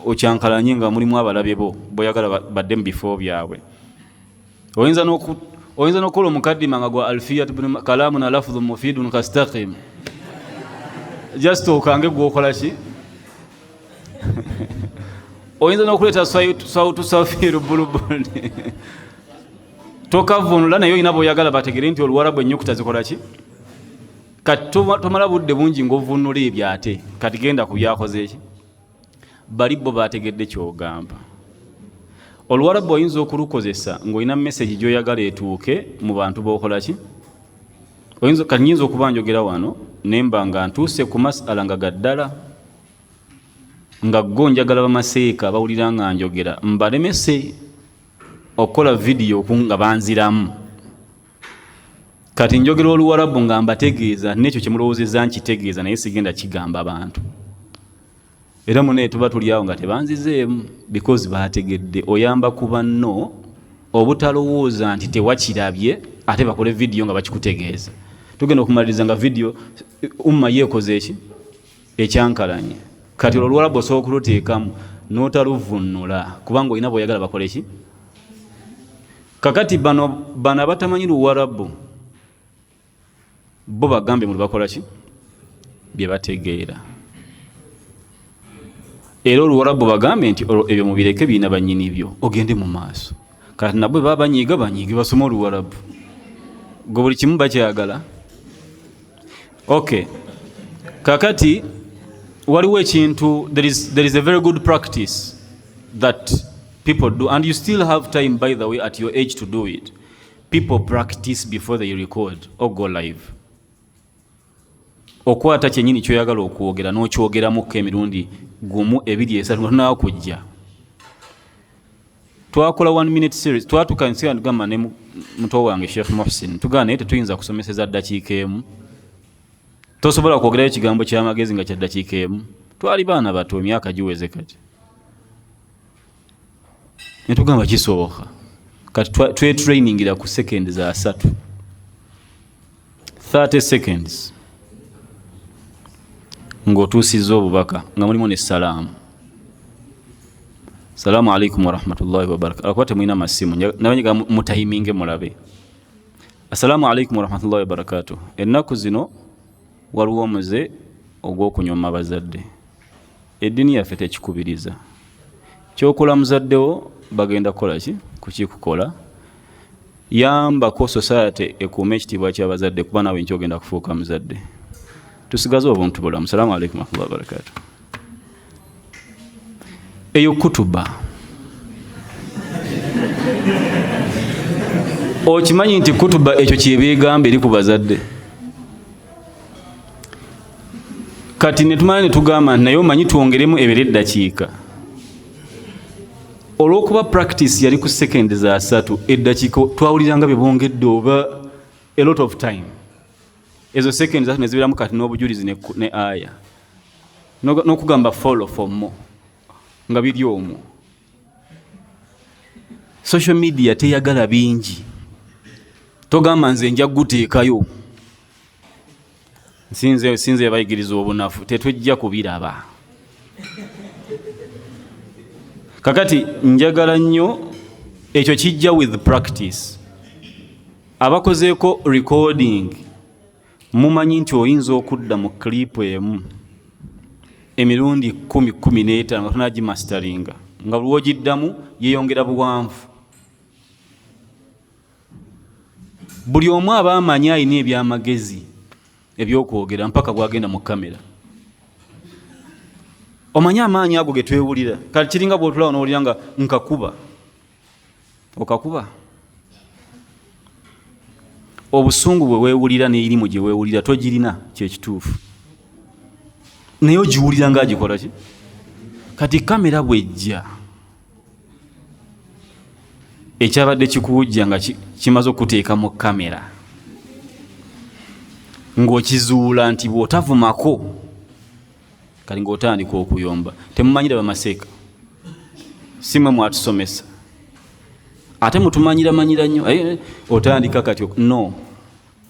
okyankalanye nga mulimu abalabe bo boyagala badde mu bifo byabwe. Oyinza n'okola omukaddima nga gwa alfiyat ibn kalamun lafdhu mufidun kastaqim. Just okange gwokola ki? Oyinza n'okuleeta sautu safiru bulubuni. Tokavunula naye olina boyagala bategere nti Oluwarabu ennyukuta zikola ki? Kati tomala budde bungi ng'ovunula ebyo ate kati genda ku byakoze ki? Bali bo bategedde kyogamba. Oluwarabu oyinza okulukozesa ng'olina message gy'oyagala etuuke mu bantu b'okola ki? Kati nyinza okuba njogera wano nemba nga ntuuse ku masala nga gaddala nga go njagala bamaseeka bawulira nga njogera mbalemese okukola video nga banziramu. Kati njogera Oluwarabu nga mbategeeza n'ekyo kye mulowoozezza nkitegeeza naye sigenda kigamba abantu. Era munaye tuba tuli awo nga tebanzizeemu because baategedde. Oyamba ku banno obutalowooza nti tewakirabye ate bakole video nga bakikutegeeza. tugenda okumaliriza nga video umma yeekoze eki ekyankalanye kati olwo Luwarabu osobola okuluteekamu n'otaluvvunnula kubanga olina bw'oyagala bakole ki kakati bano abatamanyi Luwarabu bo bagambe mu bakola ki bye bategeera era Oluwarabu bagambe nti ebyo mubireke birina bannyini byo ogende mu maaso kati nabwe baba banyiiga basoma Oluwarabu gwe buli kimu bakyagala okay kakati waliwo ekintu there is a very good practice that people do and you still have time by the way at your age to do it. People practice before they record or go live. Okwata kyenyini kyoyagala okwogera n'okyogeramuko emirundi gumu ebiri esatu naakujja twakola 1 minute series twatukansia gamba ne muto wange Sheikh Mohsin tugana naye tetuyinza kusomeseza ddakiika emu tosobola kwogerayo ekigambo ky'amagezi nga kya ddakiika emu twali baana bato emyaka giweze kati netugamba kisoboka kati twetrainingira ku seconds za 30 seconds ng'otuusizza obubaka nga mulimu n'essalaamu salaamu alaikum warahmatullahi wabarakatu alkuba temulina masimu nabanyiga mutayiminge mulabe assalaamu alaikum warahmatullahi wabarakatu ennaku zino waliwo omuze ogw'okunyoma bazadde eddiini yaffe tekikubiriza kyokola muzaddewo bagenda kukola ki kukikukola yambako society ekuuma ekitiibwa ky'abazadde kuba naawe nkyo ogenda kufuuka muzadde tusigaze obuntu bulamu salaamu alaikum warahmatullahi wabarakatu eyo kutuba okimanyi nti kutuba ekyo kyebeegamba eri ku bazadde kati netumala netugamba naye omanyi twongeremu ebere eddakiika olw'okuba practice yali ku sekendi za 3 eddakiika twawuliranga bye bongedde oba a lot of time ezo sekendi za nezibeeramu kati n'obujulizi ne aya n'okugamba follow for more nga biri omwo social media teyagala bingi togamba nze nja kuguteekayo sinze bayigiriza obunafu tetujja kubiraba kakati njagala nnyo ekyo kijja with practice abakozeeko recording mumanyi nti oyinza okudda mu clip emu emirundi 10-15 nga tonagimasteringa nga buli wogiddamu yeeyongera buwanvu buli omu aba amanyi alina ebyamagezi ebyokwogera mpaka bwagenda mu kamera omanyi amaanyi ago ge twewulira kati kiringa bwotulawo n'owulira nga nkakuba okakuba obusungu bwe weewulira n'erimu gye weewulira togirina kyekituufu naye ogiwulira ng'agikola ki kati kamera bwejja ekyabadde kikuwujja nga kimaze okuteeka mu kamera ng'okizuula nti bw'otavumako kali ng'otandika okuyomba temumanyira bamaseeka simwe mwatusomesa ate mutumanyira nnyo otandika kati no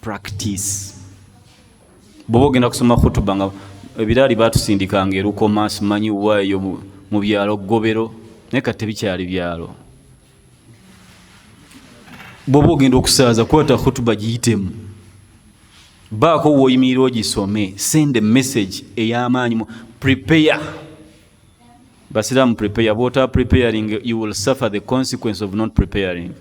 practice bw'oba ogenda kusoma khutuba nga ebiraali baatusindikanga erukoma simanyi waayo mu byalo ggobero naye kati tebikyali byalo bw'oba ogenda okusaaza kwata khutuba giyitemu baako wooyimirira ogisome send a message ey'amaanyi prepare basiraamu prepare bw'ota preparing you will suffer the consequence of not preparing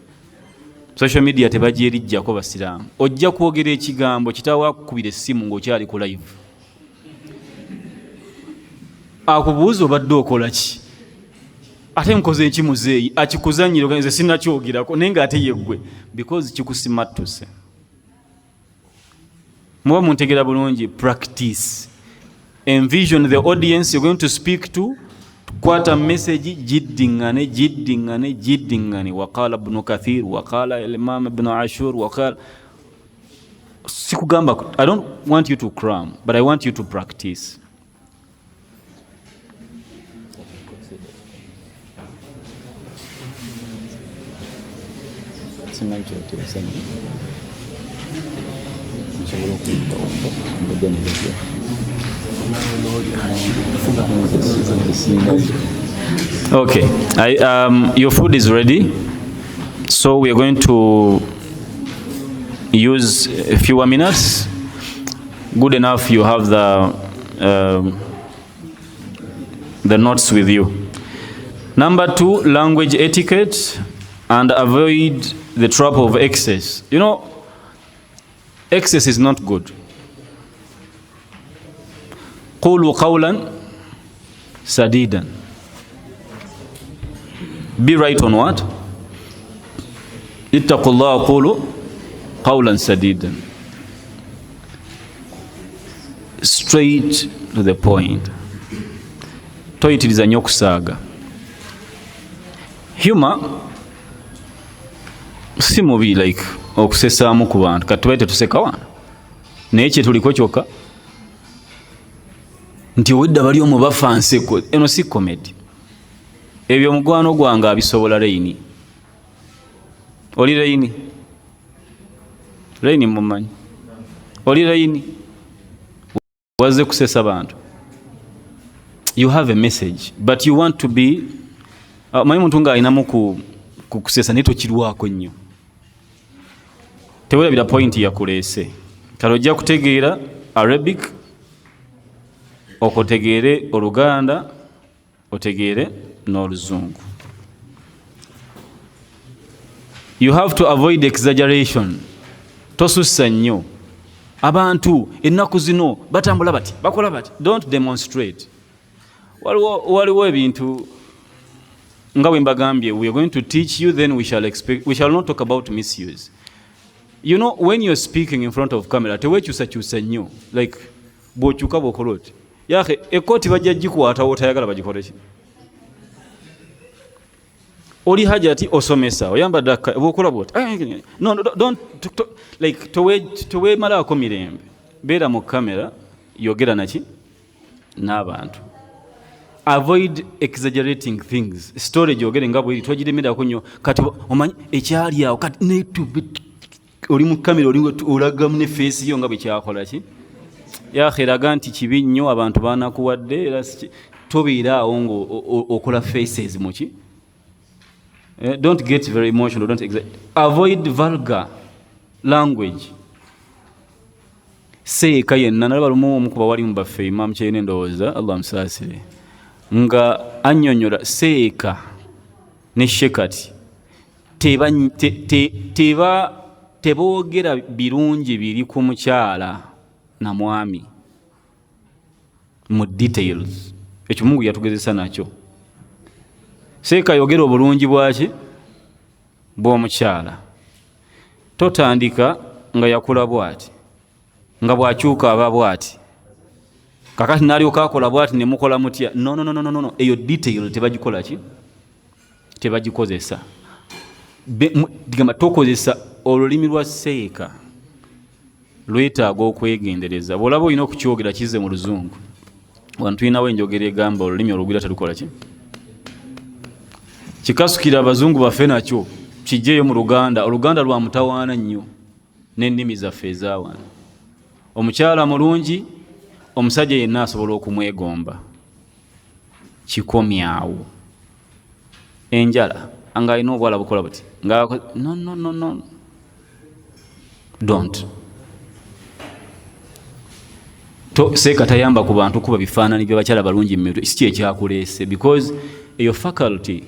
social media tebagyerijjako basiraamu ojja kwogera ekigambo kitaawo akukubira essimu ng'okyali ku live akubuuza obadde okola ki ate nkoze eki muzeeyi akikuzanyira nze sinnakyogerako naye ng'ate yeggwe because kikusimattuse muba muntegera bulungi practice envision the audience you're going to speak to kwata message jiddingane waqala ibn kathir waqala al-imam ibn ashur waqala sikugamba I don't want you to cram but I want you to practice Okay, your food is ready, so we are going to use a few minutes. Good enough you have the notes with you. Number 2, language etiquette and avoid the trap of excess. You know, excess is not good. قولوا قولا سديدا. Be right on what? اتقوا الله قولوا قولا سديدا. Straight to the point. Toyitiriza nnyo kusaaga. Humor si mubi like okusesaamu ku bantu kati tubaite tuseka wano naye kye tuliko kyokka nti wedda bali omu bafa nseko eno si comedy. Ebyo omugwano gwange abisobola Leyini. Oli Leyini? Leyini mumanyi? Oli Leyini? Wazze kusesa bantu. You have a message but you want to be manyi muntu nga alinamu kukusesa naye tokirwako nnyo. Tewelabira point yakuleese. Kale ojja kutegeera Arabic, okotegeere Oluganda, otegeere n'Oluzungu. You have to avoid exaggeration. Tosussa nnyo. Abantu ennaku zino batambula bati, bakola bati. Don't demonstrate. Waliwo ebintu nga bwe mbagambye, we are going to teach you, then we shall not talk about misuse. You know, when you're speaking in front of camera, tewekyusakyusa nnyo, like bw'okyuka bw'okola oti yahe ekkooti bajja gikwata wotayagala bagikole ki? Oli hajati osomesa oyambadde bw'okola bw'oti no, don't like toweemalako mirembe. Beera mu kamera yogera naki n'abantu. Avoid exaggerating things. Story gyogere nga bw'eri togiremerako nnyo kati omanyi ekyali awo kati netubi oli mu kamera olagamu ne face yo nga bwe kyakola ki yakheraga nti kibi nnyo abantu baanakuwadde era tobeera awo ng'okola faces muki. Don't get very emotional. Avoid vulgar language. Seeka yenna nalaba lumu omu ku bawalimu baffe Imam Kyeyine ndowooza Allah amusaasire nga annyonnyola seeka ne shekati teboogera birungi biri ku mukyala na mwami mu details. Ekyo Mungu yatugezesa nakyo. Seeka yogera obulungi bwaki bw'omukyala. Totandika nga yakula bwati nga bwakyuka aba bwati kakati nalyoka akola bwati ne mukola mutya. No. Eyo detail tebagikola ki? Tebagikozesa. Digamba tokozesa olulimi lwa seeka lwetaaga okwegendereza. Bw'olaba olina okukyogera kize mu Luzungu wano tulinawo enjogera egamba olulimi olugwira telukola ki? Kikasukira abazungu baffe nakyo kijjeeyo mu Luganda. Oluganda lwa mutawaana nnyo n'ennimi zaffe ezaawana. Omukyala mulungi omusajja yenna asobola okumwegomba. Kikomyawo. Enjala nga alina obwala bukola buti no. Don't. Seeka tayamba ku bantu kuba bifaananyi by'abakyala balungi mu mitwe. Si ekyakuleese because your faculty,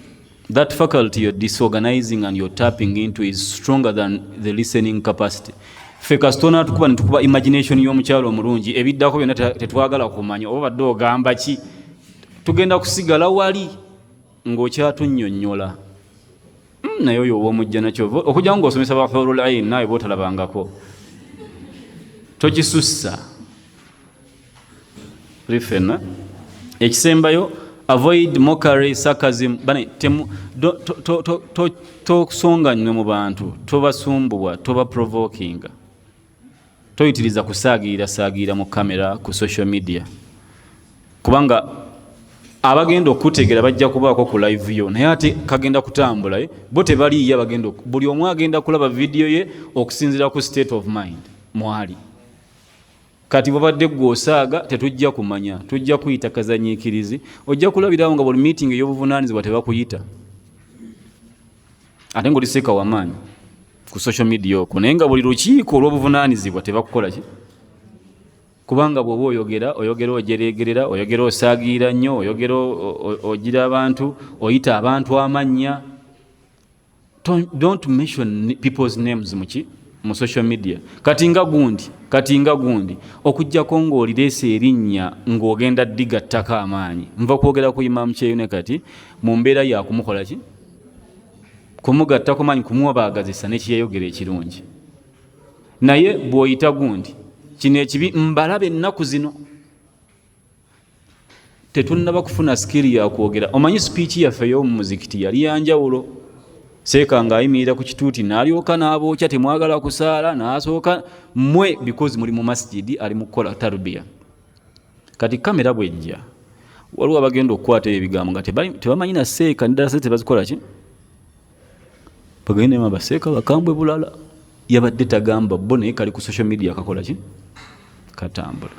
that faculty you're disorganizing and you're tapping into is stronger than the listening capacity. Ffe kasitona tukuba netukuba imagination y'omukyalo omulungi ebiddako byonna tetwagala kumanya oba badde ogamba ki. Tugenda kusigala wali ng'okyatunnyonnyola. Naye oyo ow'omujja nakyo okujja ng'osomesa bahurul ain nawe bootalabangako togisussa. Rifena ekisembayo avoid mockery, sarcasm. Tosonga nnyo mu bantu, tobasumbubwa, toba provokinga. Toyitiriza kusaagira mu kamera ku social media kubanga abagenda okutegera bajja kubaako ku live yo naye ate kagenda kutambula bo tebaliiyo abagenda buli omu agenda kulaba video ye okusinzira ku state of mind mwali. kati babadde gw'osaaga tetujja kumanya, tujja kuyita kazanyiikirizi. Ojja kulabirawo nga buli meeting ey'obuvunaanyizibwa tebakuyita ate ng'oliseka wamaanyi ku social media okwo, naye nga buli lukiiko olw'obuvunaanyizibwa tebakukola ki? Kubanga bw'oba oyogera ojereegerera, oyogera osaagiira nnyo, oyogera ogira abantu, oyita abantu amannya. Don't mention people's names mu social media. Kati nga gundi okujjako ng'olireese erinnya ng'ogenda ddiga ttaka amaanyi. Nva kwogera ku Imam Kyeyune kati mu mbeera yakumukola ki? Kumugattako maanyi, kumubaagazisa n'ekiyeyogera ekirungi. Naye bw'oyita gundi kino ekibi mbalabe ennaku zino tetunnaba kufuna skiri yakwogera. Omanyi speech yaffe y'omu muzikiti yali yanjawulo. Seeka ng'ayimirira ku kituuti n'alyoka n'abookya temwagala kusaala n'asooka mmwe because muli mu masjidi ali mu kukola tarbiya. Kati kamera bw'ejja waliwo abagenda okukwata ebigambo nga tebamanyi na seeka n'eddala se tebazikola ki? Bagende baseeka bakambwe bulala. Yabadde tagamba bo naye kali ku social media kakola ki? Katambula.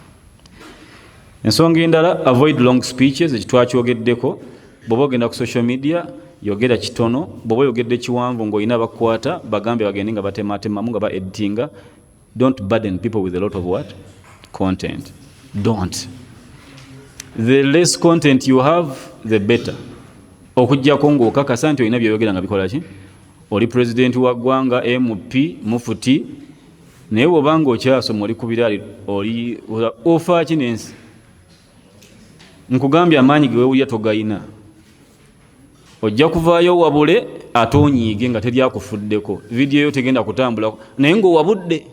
Ensonga endala, avoid long speeches, ekitwakyogeddeko. Bw'oba ogenda ku social media yogera kitono, bw'oba oyogedde kiwanvu ng'olina bakwata bagambe bagende nga batematemamu nga ba-editinga. Don't burden people with a lot of what? Content. Don't. The less content you have, the better. Okujjako ng'okakasa nti olina by'oyogera nga bikola ki? Oli president wa ggwanga, MP, mufuti, naye bw'obanga okyasoma oli ku biraali oli ofa ki n'ensi? Nkugambye amaanyi ge weewulira togayina. Ojja kuvaayo wabule ate onyiige nga teryakufuddeko. Vidiyo yo tegenda kutambula naye ng'owabudde.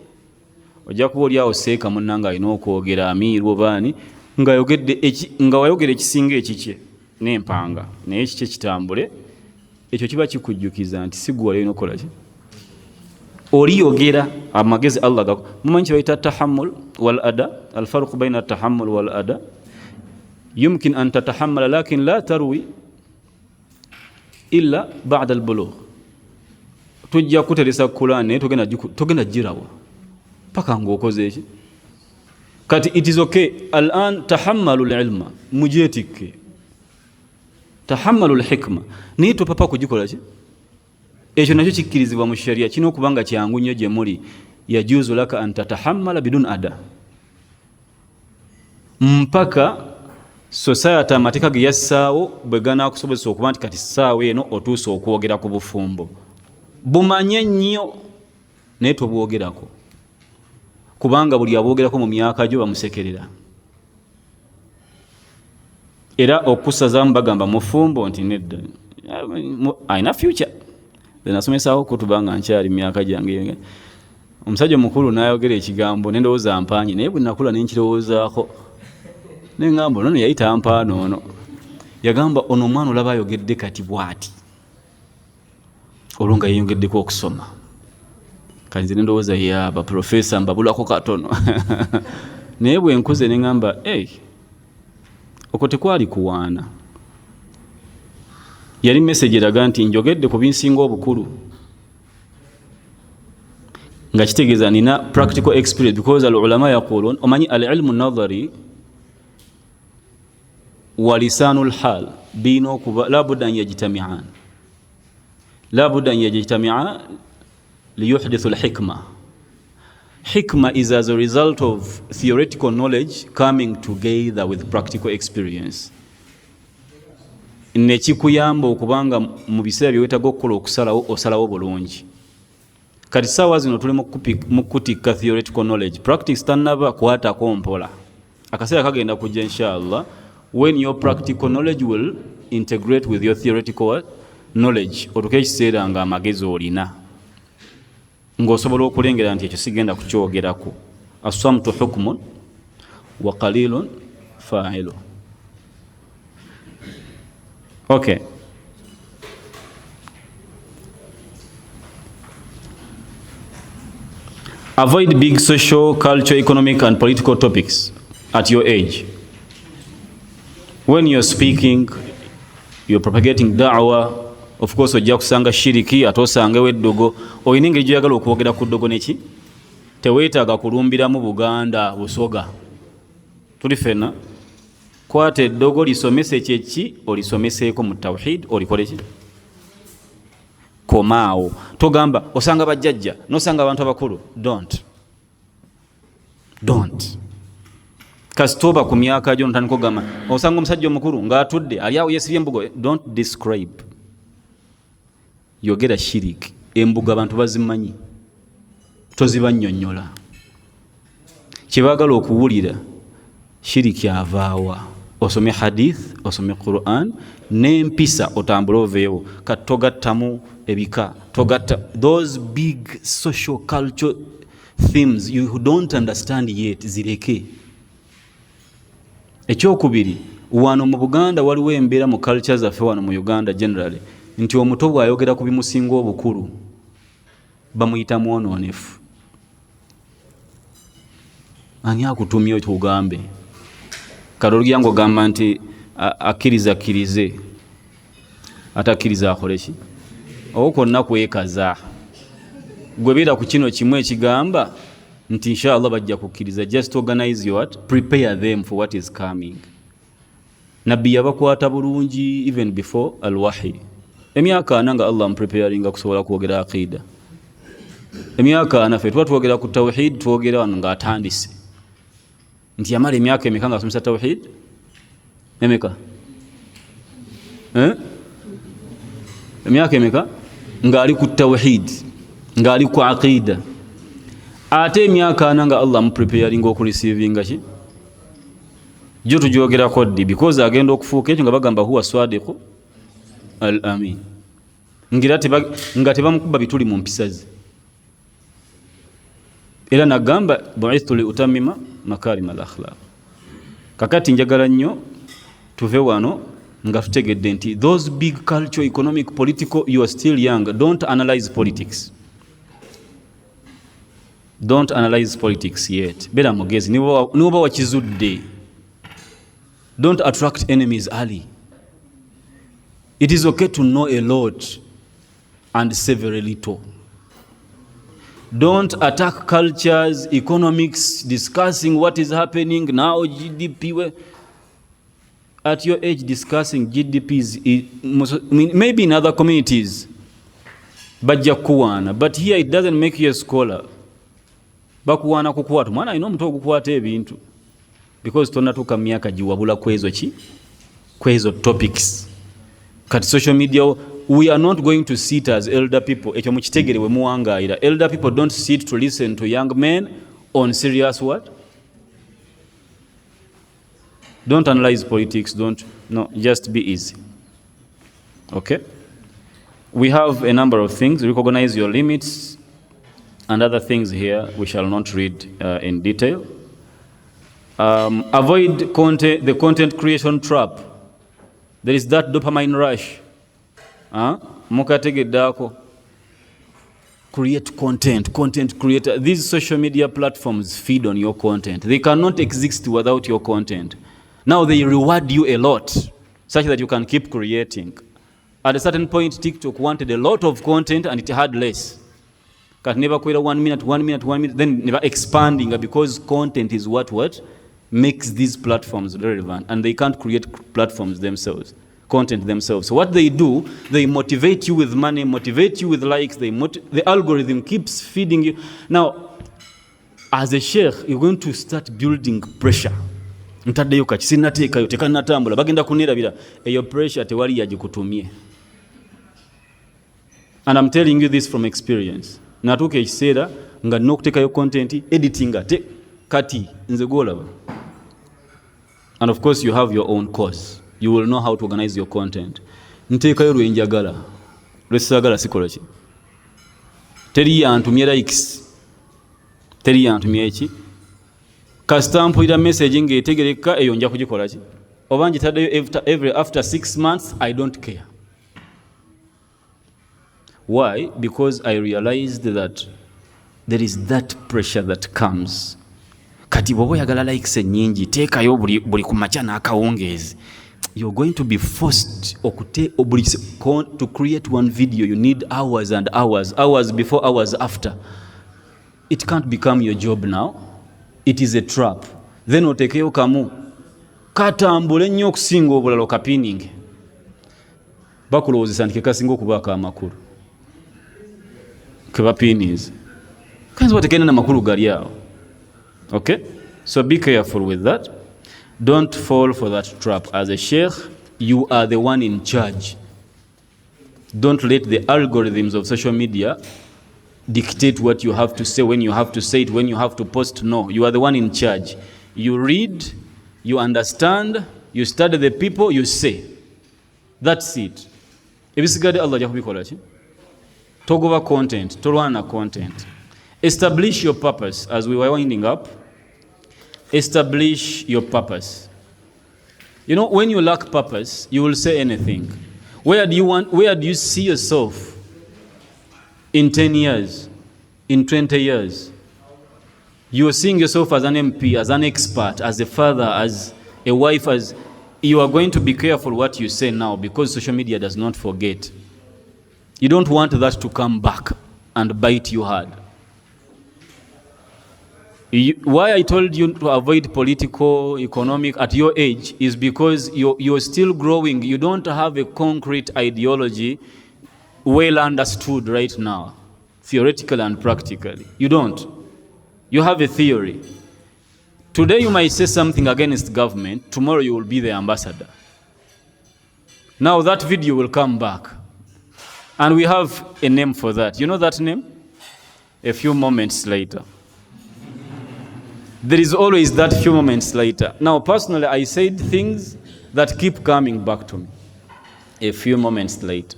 Ojja kuba oli awo seeka munnanga alina okwogera amiiru obaani nga wayogera ekisinga ekikye n'empanga naye ekikye kitambule. Ekyo kiba kikujjukiza nti si gwe wali olina okukola ki? Oliyogera amagezi Allah gako. Mumanyi kye bayita tahammul wal ada, alfarqu bayna tahammul wal ada. Yumkin an tatahammala lakin la tarwi illa ba'da al-bulugh. Tujja kuteresa Qur'an naye togenda girawa paka ng'okoze eki? Kati it is okay. Al-an tahammalu al-ilma, mujetike. Tahammalu al-hikma, naye topapa kugikola ki? Ekyo nakyo kikkirizibwa mu sharia. Kino okubanga kyangu nnyo gye muli. Yajuzu laka an tatahammala bidun ada. Mpaka society amateeka ge yassaawo bwe ganaakusobozesa okuba nti kati ssaawa eno otuuse okwogera ku bufumbo. Bumanye nnyo naye tobwogerako. Kubanga buli abwogerako mu myaka gyo bamusekerera. Era okusazamu bagamba mufumbo nti nedda ayina future. Nasomesaawo kutubanga nkyali myaka gyange. Omusajja mukulu n'ayogera ekigambo nendowooza mpanyi naye bwe nakula ne nkirowoozaako. Ne ngamba ono yayita mpaano ono. Yagamba ono omwana olaba ayogedde kati bw'ati. Olwo nga yeeyongeddeko okusoma. Kati nze nendowooza yaba profesa mbabulako katono. Naye bwe nkuze ne ngamba okwo tekwali kuwaana. Yali message eraga nti njogedde ku binsinga obukulu. Nga kitegeeza nina practical experience because al-ulama yaqulun omanyi al-ilmu nadhari wa lisanul hal bino kuba la budda an yajtami'an. La budda an yajtami'a liyuhdithu al-hikma. Hikma is as a result of theoretical knowledge coming together with practical experience. Nekikuyamba okubanga mu biseera byewetaga okukola okusalawo osalawo bulungi. Kati ssaawa zino tuli mu kutikka theoretical knowledge. Practice tannaba kwatako mpola. Akaseera kagenda kujja inshallah when your practical knowledge will integrate with your theoretical knowledge. Otuke ekiseera nga amagezi olina. Ng'osobola okulengera nti ekyo sigenda kukyogerako. Assamtu hukmun wa qalilun fa'ilu. Okay. Avoid big social, cultural, economic and political topics at your age. When you're speaking, you're propagating da'wah, of course ojja kusanga shiriki ate osangewo eddogo. Olina engeri gy'oyagala okwogera ku ddogo neki teweetaaga kulumbiramu Buganda busoga. Tuli fena kwata eddogo lisomese kyeki olisomeseeko mu tawhid olikole ki komaawo. Togamba osanga bajjajja nosanga abantu abakulu. Don't. Kasitoba ku myaka gyo ntandika ogamba osanga omusajja omukulu ng'atudde ali awo yeesibye embugo. Don't describe. Yogera shiriki. Embugo abantu bazimanyi, tozibannyonnyola. Kyebaagala okuwulira shiriki avaawa. Osome hadith, osome Quran, n'empisa otambule oveewo. Kati togattamu ebika, togatta those big social culture themes you don't understand yet, zireke. Ekyokubiri, wano mu Buganda waliwo embeera mu culture zaffe wano mu Uganda generally nti omuto bw'ayogera ku bimusinga obukulu bamuyita mwonoonefu. Ani akutumye tugambe? Kalolu yangu ogamba nti akkirize atakkiriza akole ki? Owo konna kwekaza. Gwe beera ku kino kimu ekigamba nti inshallah bajja kukkiriza. Just organize your what? Prepare them for what is coming. Nabbi yabakwata bulungi even before al-wahi. Emyaka ana nga Allah mpreparinga kusobola kwogera aqida. Emyaka ana ffe tuba twogera ku tawhid, twogera wano ng'atandise nti yamala emyaka emeka nga asomesa tawhid emeka emyaka emeka ng'ali ku tawhid, ng'ali ku aqida. Ate emyaka ana nga Allah mpreparinga okurisivinga ki gyo tugyogerako ddi because agenda okufuuka ekyo nga bagamba huwa swadiqu al-amin. Nga tebamukuba bituli mu mpisa ze. Era nagamba bu'ithtu li utammima makarim al-akhlaq. Kakati njagala nnyo tuve wano nga tutegedde nti those big cultural, economic, political, you are still young. Don't analyze politics. Don't analyze politics yet. Bera mugezi niba wakizudde. Don't attract enemies early. It is okay to know a lot and savor a little. Don't attack cultures, economics, discussing what is happening now, GDP. At your age, discussing GDPs, maybe in other communities, but here it doesn't make you a scholar. Bakuwana kukwata mwana alina omuto okukwata ebintu because tonatuuka myaka giwabula kwezo topics. Kati social media, we are not going to sit as elder people. Ekyo mukitegere we muwangaira. Elder people don't sit to listen to young men on serious what? Don't analyze politics. Just be easy. Okay? We have a number of things. Recognize your limits and other things here we shall not read in detail. Avoid the content creation trap. There is that dopamine rush. Mukategedako. Create content creator. These social media platforms feed on your content. They cannot exist without your content. Now they reward you a lot, such that you can keep creating. At a certain point, TikTok wanted a lot of content and it had less. Can never quit 1 minute, then never expanding because content is what makes these platforms relevant, and they can't create content themselves. So what they do, they motivate you with money, motivate you with likes. The algorithm keeps feeding you. Now, as a sheikh, you're going to start building pressure. Ntaddeyo kati sinnateekayo tekanatambula bagenda kunirabira eyo pressure tewali yagikutumye. And I'm telling you this from experience. Natuuka ekiseera nga nina okuteekayo content editing kati nze gwolaba. And of course you have your own course. You will know how to organize your content. Nteekayo lwenjagala. Lwesagala sikola ki? Teri yantumye likes. Teri yantumye eki. Kasita mpulira message ng'etegereka eyo nja kugikola ki? Oba ngitaddeyo after 6 months, I don't care. Why? Because I realized that there is that pressure that comes. Kati bw'oba oyagala likes ennyingi teekayo buli ku makya n'akawungeezi. You're going to be forced to create one video. You need hours and hours before, hours after. it can't become your job now. It is a trap. Then otekeyo kamu katambule nnyo okusinga obulala okapininge bakulowoozesa nti kekasinga okubaako amakulu kebapinize kanzi batekene n'amakulu gali awo. Okay, so be careful with that. Don't fall for that trap. As a sheikh, you are the one in charge. Don't let the algorithms of social media dictate what you have to say, when you have to say it, when you have to post. No, you are the one in charge. You read, you understand, you study the people, you say. That's it. Ebisigadde Allah ajja kubikola ki? Togoba content, tolwana content. Establish your purpose. As we were winding up, establish your purpose. You know, when you lack purpose, you will say anything. Where do you see yourself in 10 years, in 20 years? You are seeing yourself as an MP, as an expert, as a father, as a wife, as you are going to be careful what you say now, because social media does not forget. You don't want that to come back and bite you hard. Why I told you to avoid political, economic at your age is because you're still growing. You don't have a concrete ideology well understood right now, theoretically and practically. You don't. You have a theory. Today you might say something against government. Tomorrow you will be the ambassador. Now that video will come back. And we have a name for that. You know that name? A few moments later. There is always that few moments later. Now, personally, I said things that keep coming back to me. A few moments later.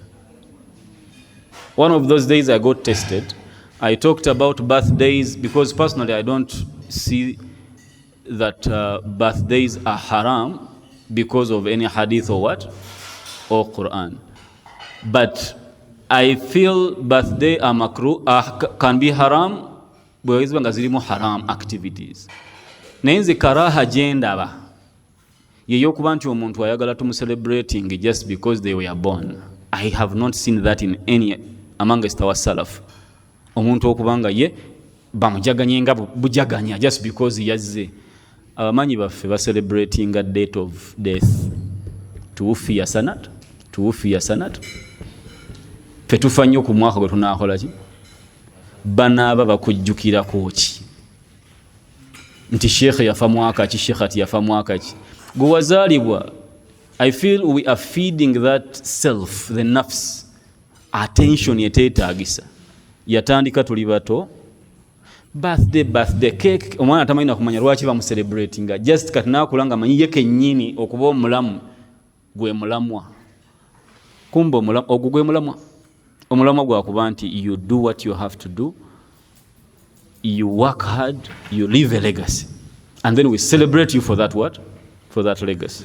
One of those days I got tested. I talked about birthdays because personally I don't see that birthdays are haram because of any hadith or what? Or Quran. But I feel birthday are makruh, can be haram, bwezibanga zirimu haram activities. Naye karaha gyendaba yeyokuba nti omuntu ayagala celebrating just because they were born. I have not seen that in any amongst our salaf. Omuntu okubanga ye bamujaganye nga bujaganya just because yazze. Abamanyi baffe ba celebrating a date of death. Tuwufiya sanat. Fe tufa nnyo ku mwaka gwe tunaakola ki? Banaaba bakujjukirako ki? Nti sheikh yafa mwaka ki, sheikhati yafa mwaka ki? Gwe wazaalibwa. I feel we are feeding that self, the nafs, attention yeteetaagisa. Yatandika tuli bato. Birthday cake, omwana tamanyi kumanya lwaki bamu celebrating. Just kati naakulanga manyi ye kennyini okuba omulamu gwe mulamwa. Kumba omulamu ogwo gwe mulamwa. Omulamwa gwakuba nti you do what you have to do, you work hard, you leave a legacy, and then we celebrate you for that what? For that legacy.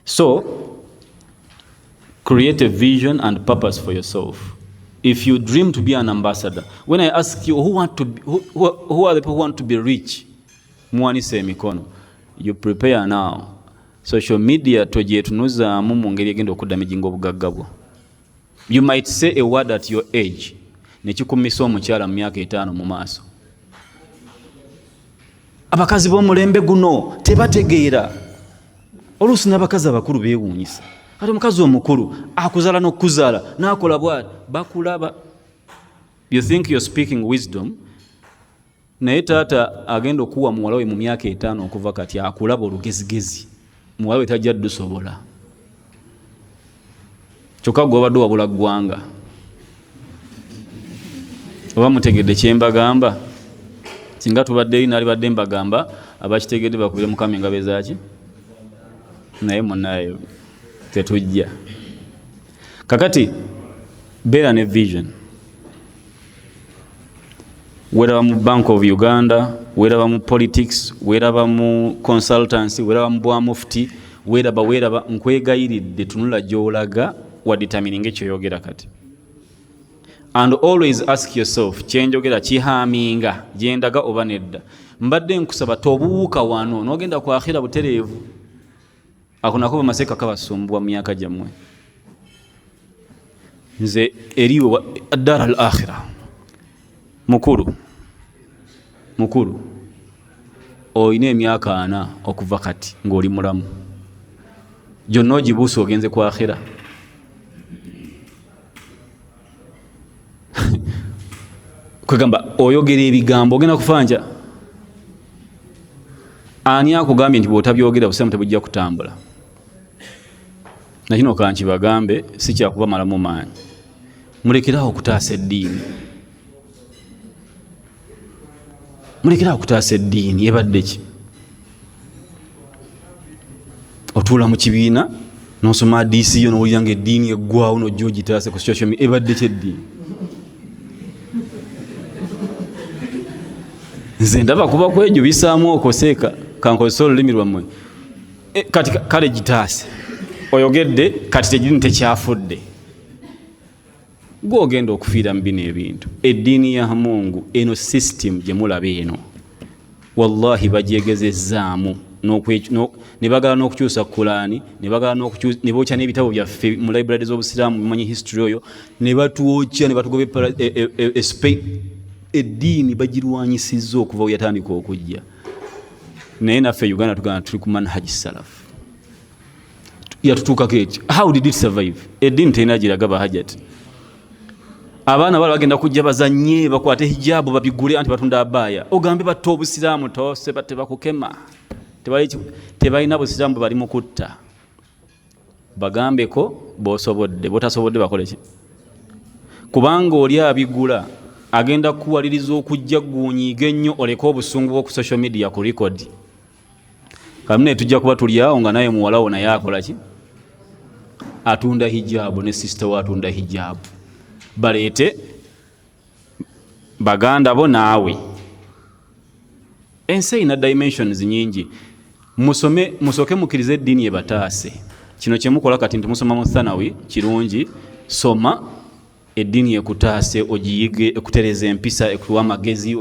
So create a vision and purpose for yourself. If you dream to be an ambassador, when I ask you who are the people who want to be rich, muwanise emikono. You prepare now. Social media togyetunuzaamu mu ngeri egenda okuddamijinga obugagga bwo. You might say a word at your age, nekikumisa omukyala mu myaka 5 mu maaso. Abakazi b'omulembe guno tebategeera. Oluusi n'abakazi abakulu beewuunyisa. Kati omukazi omukulu akuzaala n'okuzaala n'akola bw'ati bakulaba. You think you're speaking wisdom, naye taata agenda okuwa muwala we mu myaka 5 okuva kati akulaba olugezigezi. Muwala we tajja ddusobola. Kyokka gw'obadde wabula ggwanga. Oba mutegedde kye mbagamba? Singa tubadde nali badde mbagamba abakitegedde bakubire Mukama engabe zaaki? Naye munnaye tetujja. Kakati beera ne vision. Weraba mu Bank of Uganda, weraba mu politics, weraba mu consultancy, weraba mu bwa mufti, weraba nkwegayiridde tunula gy'olaga wa determining ekyoyogera kati. And always ask yourself, kyenjogera kihaaminga gyendaga oba nedda. Mbadde nkusaba tobuuka wano n'ogenda ku akhira butereevu. Ako nako bamaseka kabasumbwa mu myaka gyammwe. Nze eriwe addara al-akhira. Mukulu, mukulu oyina emyaka 4 okuva kati ng'oli mulamu gyonna ogibuusa ogenze ku akhira kwegamba oyogera ebigambo ogenda kufanja ani akugambye nti bw'otabyogera busiramu tebujja kutambula nakino kankibagambe si kyakuba malamu maanyi mulekeraho okutaasa eddiini mulekeraho okutaasa eddiini ebadde ki otuula mu kibiina nosoma hadiisi yo nowulira nga eddiini eggwawo nojja ogitaase ku social media ebadde ki eddiini nze ndaba kuba kwejubisaamu okoseeka kankozesa olulimi lwammwe kati kale gitaase oyogedde kati tegiri tekyafudde gwogenda okufiira mu bino ebintu eddiini ya Mungu eno system gye mulaba eno wallahi bagyegezezaamu ne bagala n'okukyusa Kulaani ne bookya n'ebitabo byaffe mu library z'obusiraamu mumanyi history oyo ne batwokya ne batugoba eddiini bagirwanyisizza okuva we yatandika okujja naye naffe Uganda tugana tuli ku manhaji salaf yatutuukako eti how did it survive eddiini terina giraga bahajati abaana bali bagenda kujja bazanye bakwate hijabu babigule anti batunda abaya ogambe batta obusiraamu tose batte bakukema tebalina busiraamu bali mukutta bagambeko bosobodde botasobodde bakoleki kubanga oli abigula agenda kuwaliriza okujja gunyiiga ennyo oleka obusungu bw'oku social media ku record kamune tujja kuba tuli awo nga naye muwalawo naye akolaki atunda hijabu ne sister we atunda hijabu baleete baganda bo naawe ensi erina dimensions nyingi musooke mukkirize eddiini ebataase kino kyemukola kati nti musoma mu thanawi kirungi soma eddiini ekutaase ogiyige ekutereza empisa ekuwa amagezi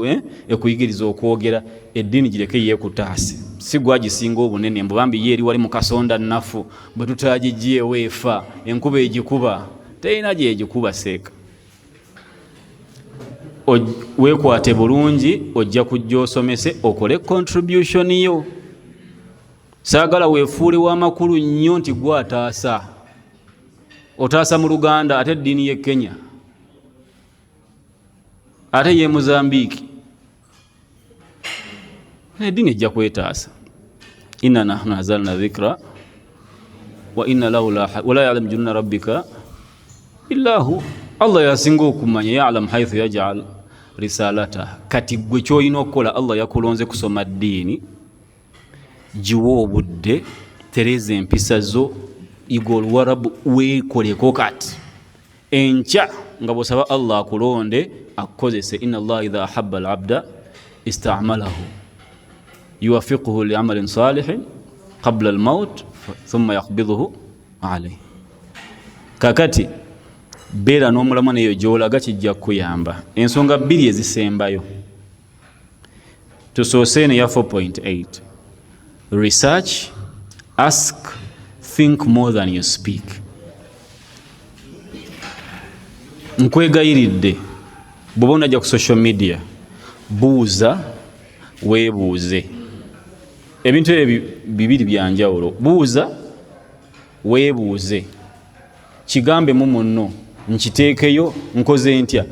ekuyigiriza okwogera eddiini gireke yeekutaase si gwagisinga obunene mbubambi ye eri wali mu kasonda nnafu bwe tutagigyeewo efa enkuba egikuba terina gyegikuba seeka weekwate bulungi ojja kujja osomese okole contribution yo saagala weefuule w'amakulu nnyo nti gwataasa otaasa mu Luganda ate eddiini ye Kenya ate ye Mozambique eddiini ejja kwetaasa inna nahnu nazalna dhikra wa inna lahu wala ya'lamu junna rabbika illa hu Allah yasinga okumanya ya'lam haythu yaj'al risalata kati gwe kyoyina okukola Allah yakulonze kusoma ddiini jiwa obudde tereza empisa zo iga oluwarabu weekoleko kati enkya nga bw'osaba Allah akulonde akukozese inna Allah idha ahabba al-abda ista'malahu yuwafiquhu li'amalin salihin qabla al-maut thumma yaqbiduhu alayhi kakati beera n'omulamwa neyo gy'olaga kijja kukuyamba ensonga 2 ezisembayo tusoose eno ya 4.8 research ask think more than you speak nkwegayiridde bw'oba onajja ku social media buuza weebuuze ebintu ebyo bibiri byanjawulo buuza weebuuze kigambe mu munno nkiteekeyo nkoze ntya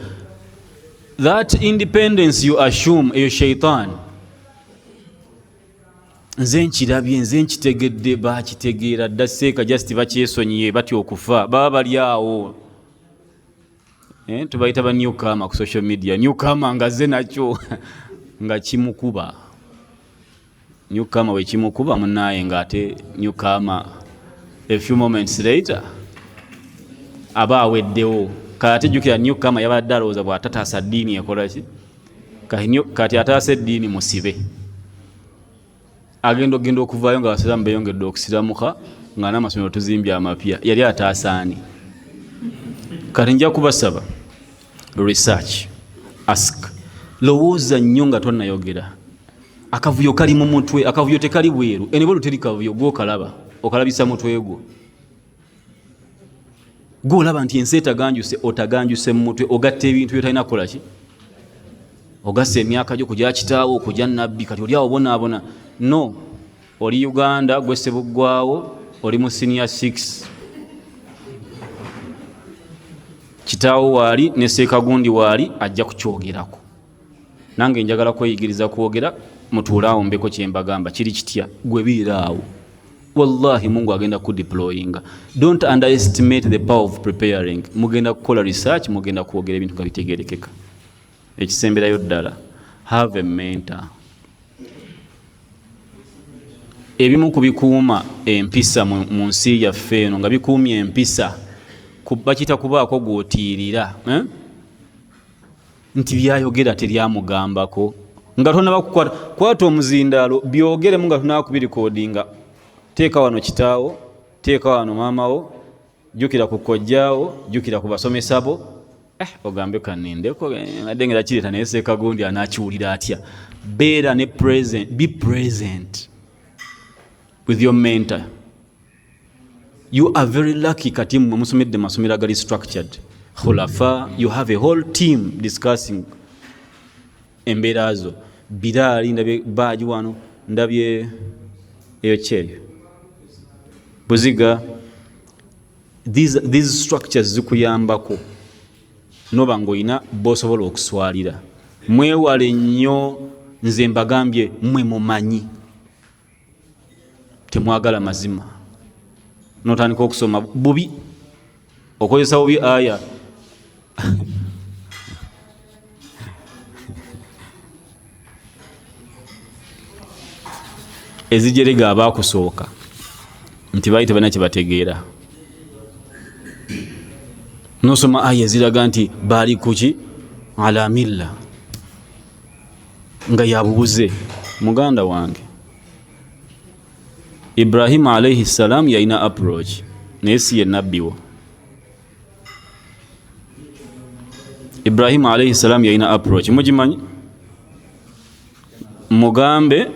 that independence you assume eyo shaitan nze nkirabye nze nkitegedde bakitegeera dda seeka just bakyesonyiye batya okufa baba bali awo tubayita ba newcomer ku social media newcomer nga ze nakyo nga kimukuba newcomer we kimukuba munaye nga ate newcomer a few moments later aba aweddewo kati jukira newcomer yabadde alowooza bw'atataasa ddiini ekolaki kati ataasa eddiini musibe agenda okuvaayo nga abasiraamu beeyongedde okusiramuka nga n'amasomero tuzimbye amapya yali ataasaani kati nja kubasaba research ask lowooza nnyo nga tonnayogera akavuyo kali mu mutwe akavuyo tekali bweru enebolo teri kavuyo gwokalaba okalabisa mutwe gwo gwolaba nti ensi etaganjuse otaganjuse mu mutwe ogatta ebintu byotalina kukola ki ogasa emyaka gyo kujja kitaawo okujja nabbi kati oli awo bonaabona. No, oli Uganda gwe Ssebuggwawo, oli mu senior 6, kitaawo waali ne Sseekagundi waali ajja kukyogerako. Nange njagala kweyigiriza kwogera, mutuulaawo mbeko kye mbagamba kiri kitya gwe biiraawo. Wallahi Mungu agenda ku deployinga. Don't underestimate the power of preparing. Mugenda kukola research, mugenda kwogera ebintu nga bitegerekeka. Ekisemberayo ddala, have a mentor. Ebimu kubikuuma empisa mu nsi yaffe eno nga bikuumye empisa bakita kubaako gw'otiirira nti byayogera teryamugambako nga tonaba kukwata kwata omuzindaalo byogeremu nga tonaba kubirikodinga. Teeka wano kitaawo, teeka wano maamawo, jjukira ku kojjaawo, jjukira ku basomesa bo. Ogambe kanindeko nadde ngera kireeta naye Sseekagundi anaakiwulira atya. Beera ne present, be present with your mentor. You are very lucky kati mwe musomedde masomero agali structured. Khulafa, you have a whole team discussing embeera zo. Biraali ndabye baaji wano, ndabye eyo kyeyo Buziga. These structures zikuyambako noba ng'olina b'osobola okuswalira. Mwewale nnyo, nze mbagambye mmwe mumanyi temwagala mazima. Notandika okusoma bubi, okozesa bubi aya ezijerega abaakusooka nti baali tebalina kye bategeera. Nosoma aya eziraga nti baali kuki ala milla nga yabubuze. Muganda wange Ibrahim alayhi salam yalina approach naye si ye nabbi wo. Ibrahim alayhi salam yalina approach, mugimanyi? Mugambe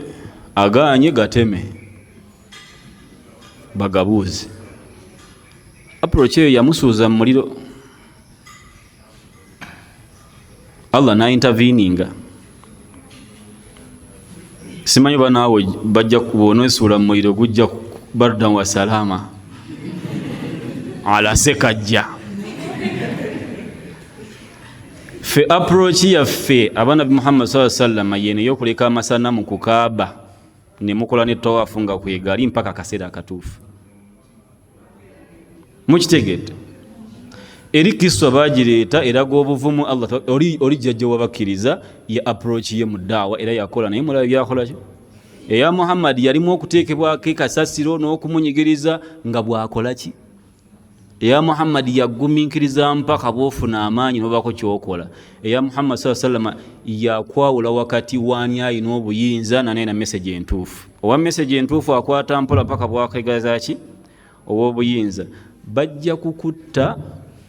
aganye gateme bagabuuze. Approach eyo yamusuuza mu muliro. Allah na interveninga. Simanyi banaawe bajja kubonwesuula mu muliro gujja bardan wa salama ala sekajja. Fe approach yaffe abanabi Muhammad sallallahu alaihi wasallam yene yokuleka amasana mu kukaaba ne mukola ne tawafu nga kwegali mpaka kaseera akatuufu. Mukitegedde eri Kristo bagireeta eraga obuvumu Allah oli jjajja wabakiriza ya approach ye mu daawa era yakola naye mulaba byakola ki. Eya Muhammad yalimu okuteekebwako kasasiro n'okumunyigiriza nga bwakola ki. Eya Muhammad yagumiikiriza mpaka bwofuna amaanyi n'obako kyokola. Eya Muhammad sallallahu alaihi wasallam yakwawula wakati wani alina obuyinza nanaye na message entuufu. Owa message entuufu akwata mpola mpaka bwakegaza ki obw'obuyinza. Bajja kukutta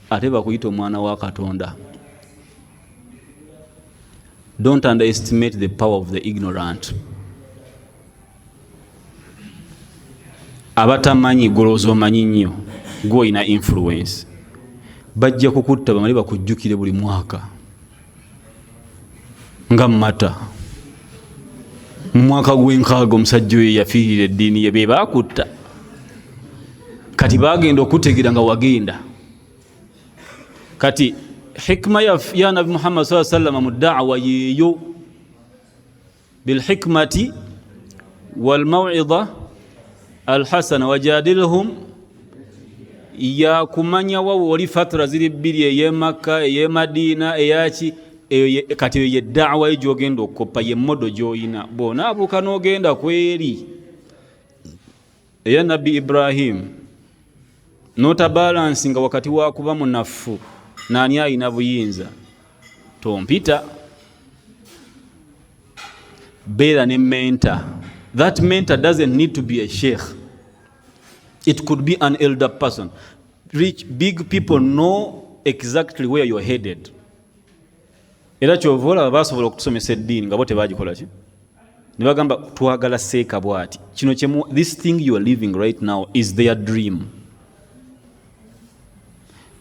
ate bakuyita omwana wa Katonda. Don't underestimate the power of the ignorant. Abatamanyi golozo manyi nnyo gwe ina influence. Bajja kukutta bamali bakujjukire buli mwaka nga mmata mu mwaka gw'enkaaga omusajja oyo yafiirira eddiini ye be baakutta. Kati bagenda okutegeera nga wagenda. Kati hikma ya Nabi Muhammad sallallahu alaihi wasallam mu da'wa yeyo bil hikmati wal maw'idha al hasana wajadilhum ya kumanya wa wali fatra ziri bbiri eye Makka eye Madina eyaki kati ye da'wa ejogenda okoppa ye modo joyina bona abuka n'ogenda kweri eya Nabi Ibrahim nota balance nga wakati wa kuba munafu nani alina buyinza tompita. Beera ne mentor. That mentor doesn't need to be a sheikh. It could be an elder person. Rich big people know exactly where you're headed. Era kyovola basobola okutusomesa eddiini nga bo tebagikola ki ne bagamba twagala seeka bwati kino kyemu. This thing you are living right now is their dream.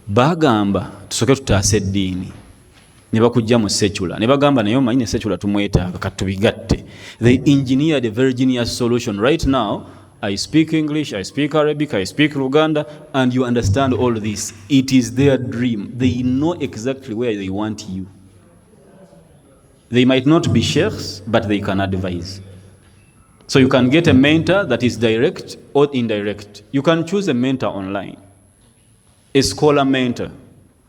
Bagamba tusoke tutaase eddiini ne bakujja mu secular ne bagamba naye omanyi ne secular tumwetaaga katubigatte. They engineered a very genius solution. Right now I speak English, I speak Arabic, I speak Luganda, and you understand all this. It is their dream. They know exactly where they want you. They might not be sheikhs, but they can advise. So you can get a mentor that is direct or indirect. You can choose a mentor online, a scholar mentor,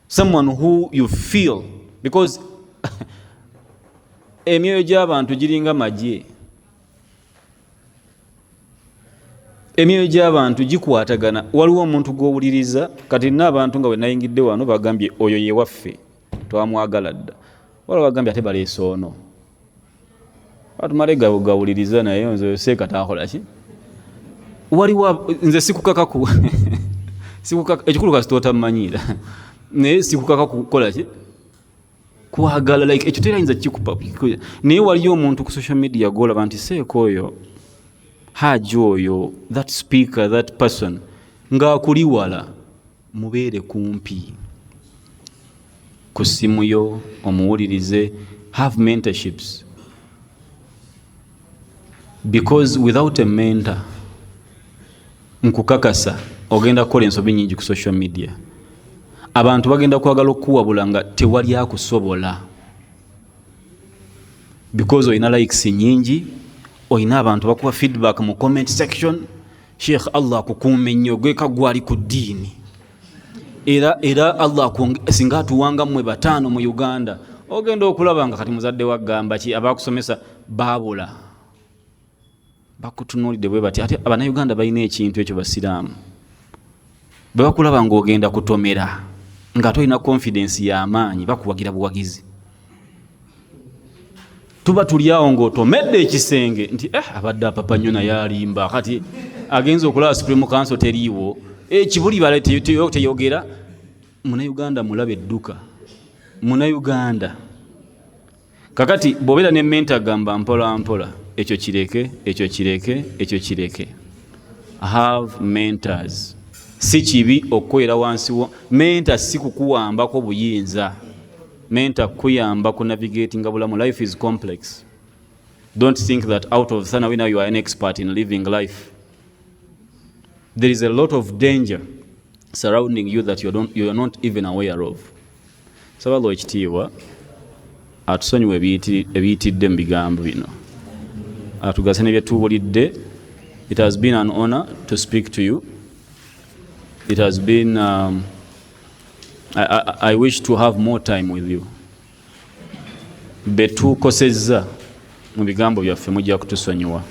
someone who you feel, because emyoyo gy'abantu giringa magye. Emyoyo gy'abantu gikwatagana. Waliwo omuntu gw'owuliriza kati n'abantu nga bwe nayingidde wano bagambye oyo ye waffe twamwagala dda. Waliwo bagambye ate baleese ono. Atumale gawuliriza naye nze seeka taakola ki? Waliwo nze sikukakaku ekikulu kasi tootamanyiira naye sikukaka kukola ki? Kwagala like ekyo terayinza kikupa. Naye waliyo omuntu ku social media gw'olaba nti seeka oyo Haji oyo, that speaker, that person, ng'akuli wala, mubeere kumpi. Ku ssimu yo, omuwulirize, have mentorships. Because without a mentor, nkukakasa, ogenda kukola ensobi nnyingi ku social media. Abantu bagenda kwagala okuwabula nga tewali akusobola. Because oyina likes nyingi, oyina abantu bakuwa feedback mu comment section. Sheikh Allah akukuume nnyo gweka gwali ku ddiini. Era Allah singa atuwanga mmwe bataano mu Uganda. Ogenda okulaba nga kati muzadde wagamba ki abakusomesa baabula. Bakutunuulidde bwe bati ate Abannayuganda balina ekintu ekyo basiraamu. Bwe bakulaba ng'ogenda kutomera nga tolina confidence y'amaanyi bakuwagira buwagizi. Tuba tuliawo ng'otomedde ekisenge nti abadde apapa nnyo naye alimba kati agenza okulaba Supreme Council teriiwo ekibuli bale teyogera. Munnayuganda mulabe edduka. Munnayuganda kakati bw'obeera ne mentor gamba mpola mpola ekyo kireke. Have mentors. Si kibi okukolera wansi wo. Mentor si kukuwambako buyinza. Mentor kuyamba ku navigating bulamu. Life is complex. Don't think that out of Thanawi now you are an expert in living life. There is a lot of danger surrounding you that you are not even aware of. Sabalo ekitiibwa atusonyiwe ebiyitidde mu bigambo bino. Atugase ne byetuwulidde. It has been an honor to speak to you. It has been I wish to have more time with you. Betukosezza mu bigambo byaffe mujja kutusonyiwa.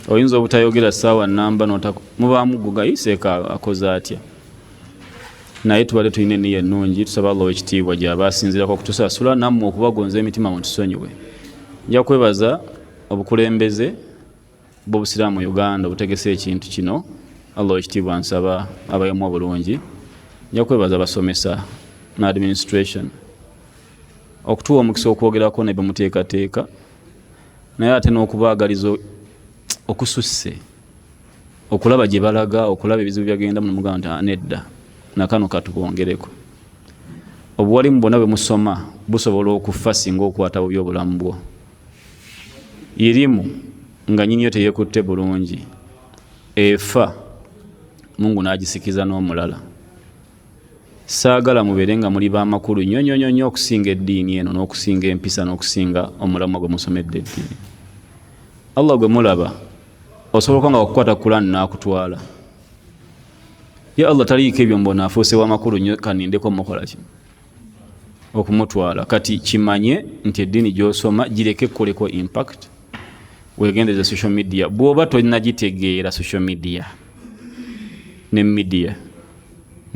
Oyinza obutayogera ssaawa namba mubaamu gugayiseeka akoze atya. Naye tubadde tulina enniya ennungi tusaba Allah ekitiibwa gy'aba asinziirako okutusasula nammwe okubagonza emitima mutusonyiwe. Nja kwebaza obukulembeze bw'obusiraamu mu Uganda obutegese ekintu kino. Allah ekitiibwa nsaba abayemu obulungi. Nja kwebaza basomesa na administration okutuwa omukisa okwogerako ne bemuteekateeka naye ate n'okubaagaliza okususse okulaba gye balaga okulaba ebizibu byagenda mu muganda nedda nakano katubongereko. Obuwalimu bwonna bwe musoma busobola okufa singa okwata bubi obulamu bwo. Irimu nga nnyini yo teyeekutte bulungi efa Mungu n'agisikiza n'omulala. Saagala mubeere nga muli b'amakulu nnyo okusinga eddiini eno n'okusinga empisa n'okusinga omulamwa gwe musomedde eddiini. Allah gwe mulaba osobola nga okukwata Quran n'akutwala. Ya Allah taliiko ebyo mbona afuuse w'amakulu nnyo kanindeko mukola ki okumutwala. Kati kimanye nti eddiini gy'osoma gireke kukoleko impact. Weegendeze social media bw'oba tonnagitegeera social media ne media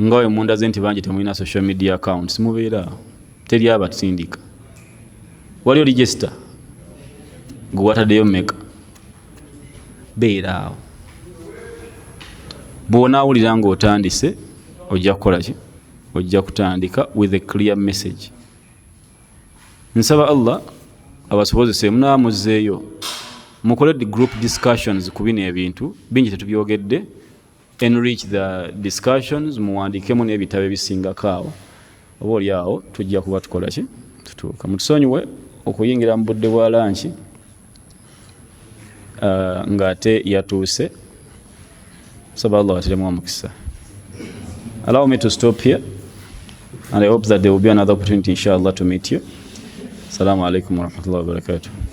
ngawe mundaze nti bangi temulina social media accounts mubeera teri abatindika. Waliyo register gwe wataddeyo mmeka beera awo. Bw'onaawulira ng'otandise ojja kukola ki? Ojja kutandika with a clear message. Nsaba Allah abasobozese munaamuzeeyo mukole group discussions ku bino ebintu bingi tetubyogedde. Enrich the discussions muwandikemu n'ebitabo ebisingako awo oba oli awo tujja kuba tukola ki tutuuka. Mutusonyiwe okuyingira mu budde bwa lanchi ng'ate yatuuse. Saba Allah atiremu omukisa. Allow me to stop here, and I hope that there will be another opportunity inshallah to meet you. Assalamu alaikum wa rahmatullahi wa barakatuh.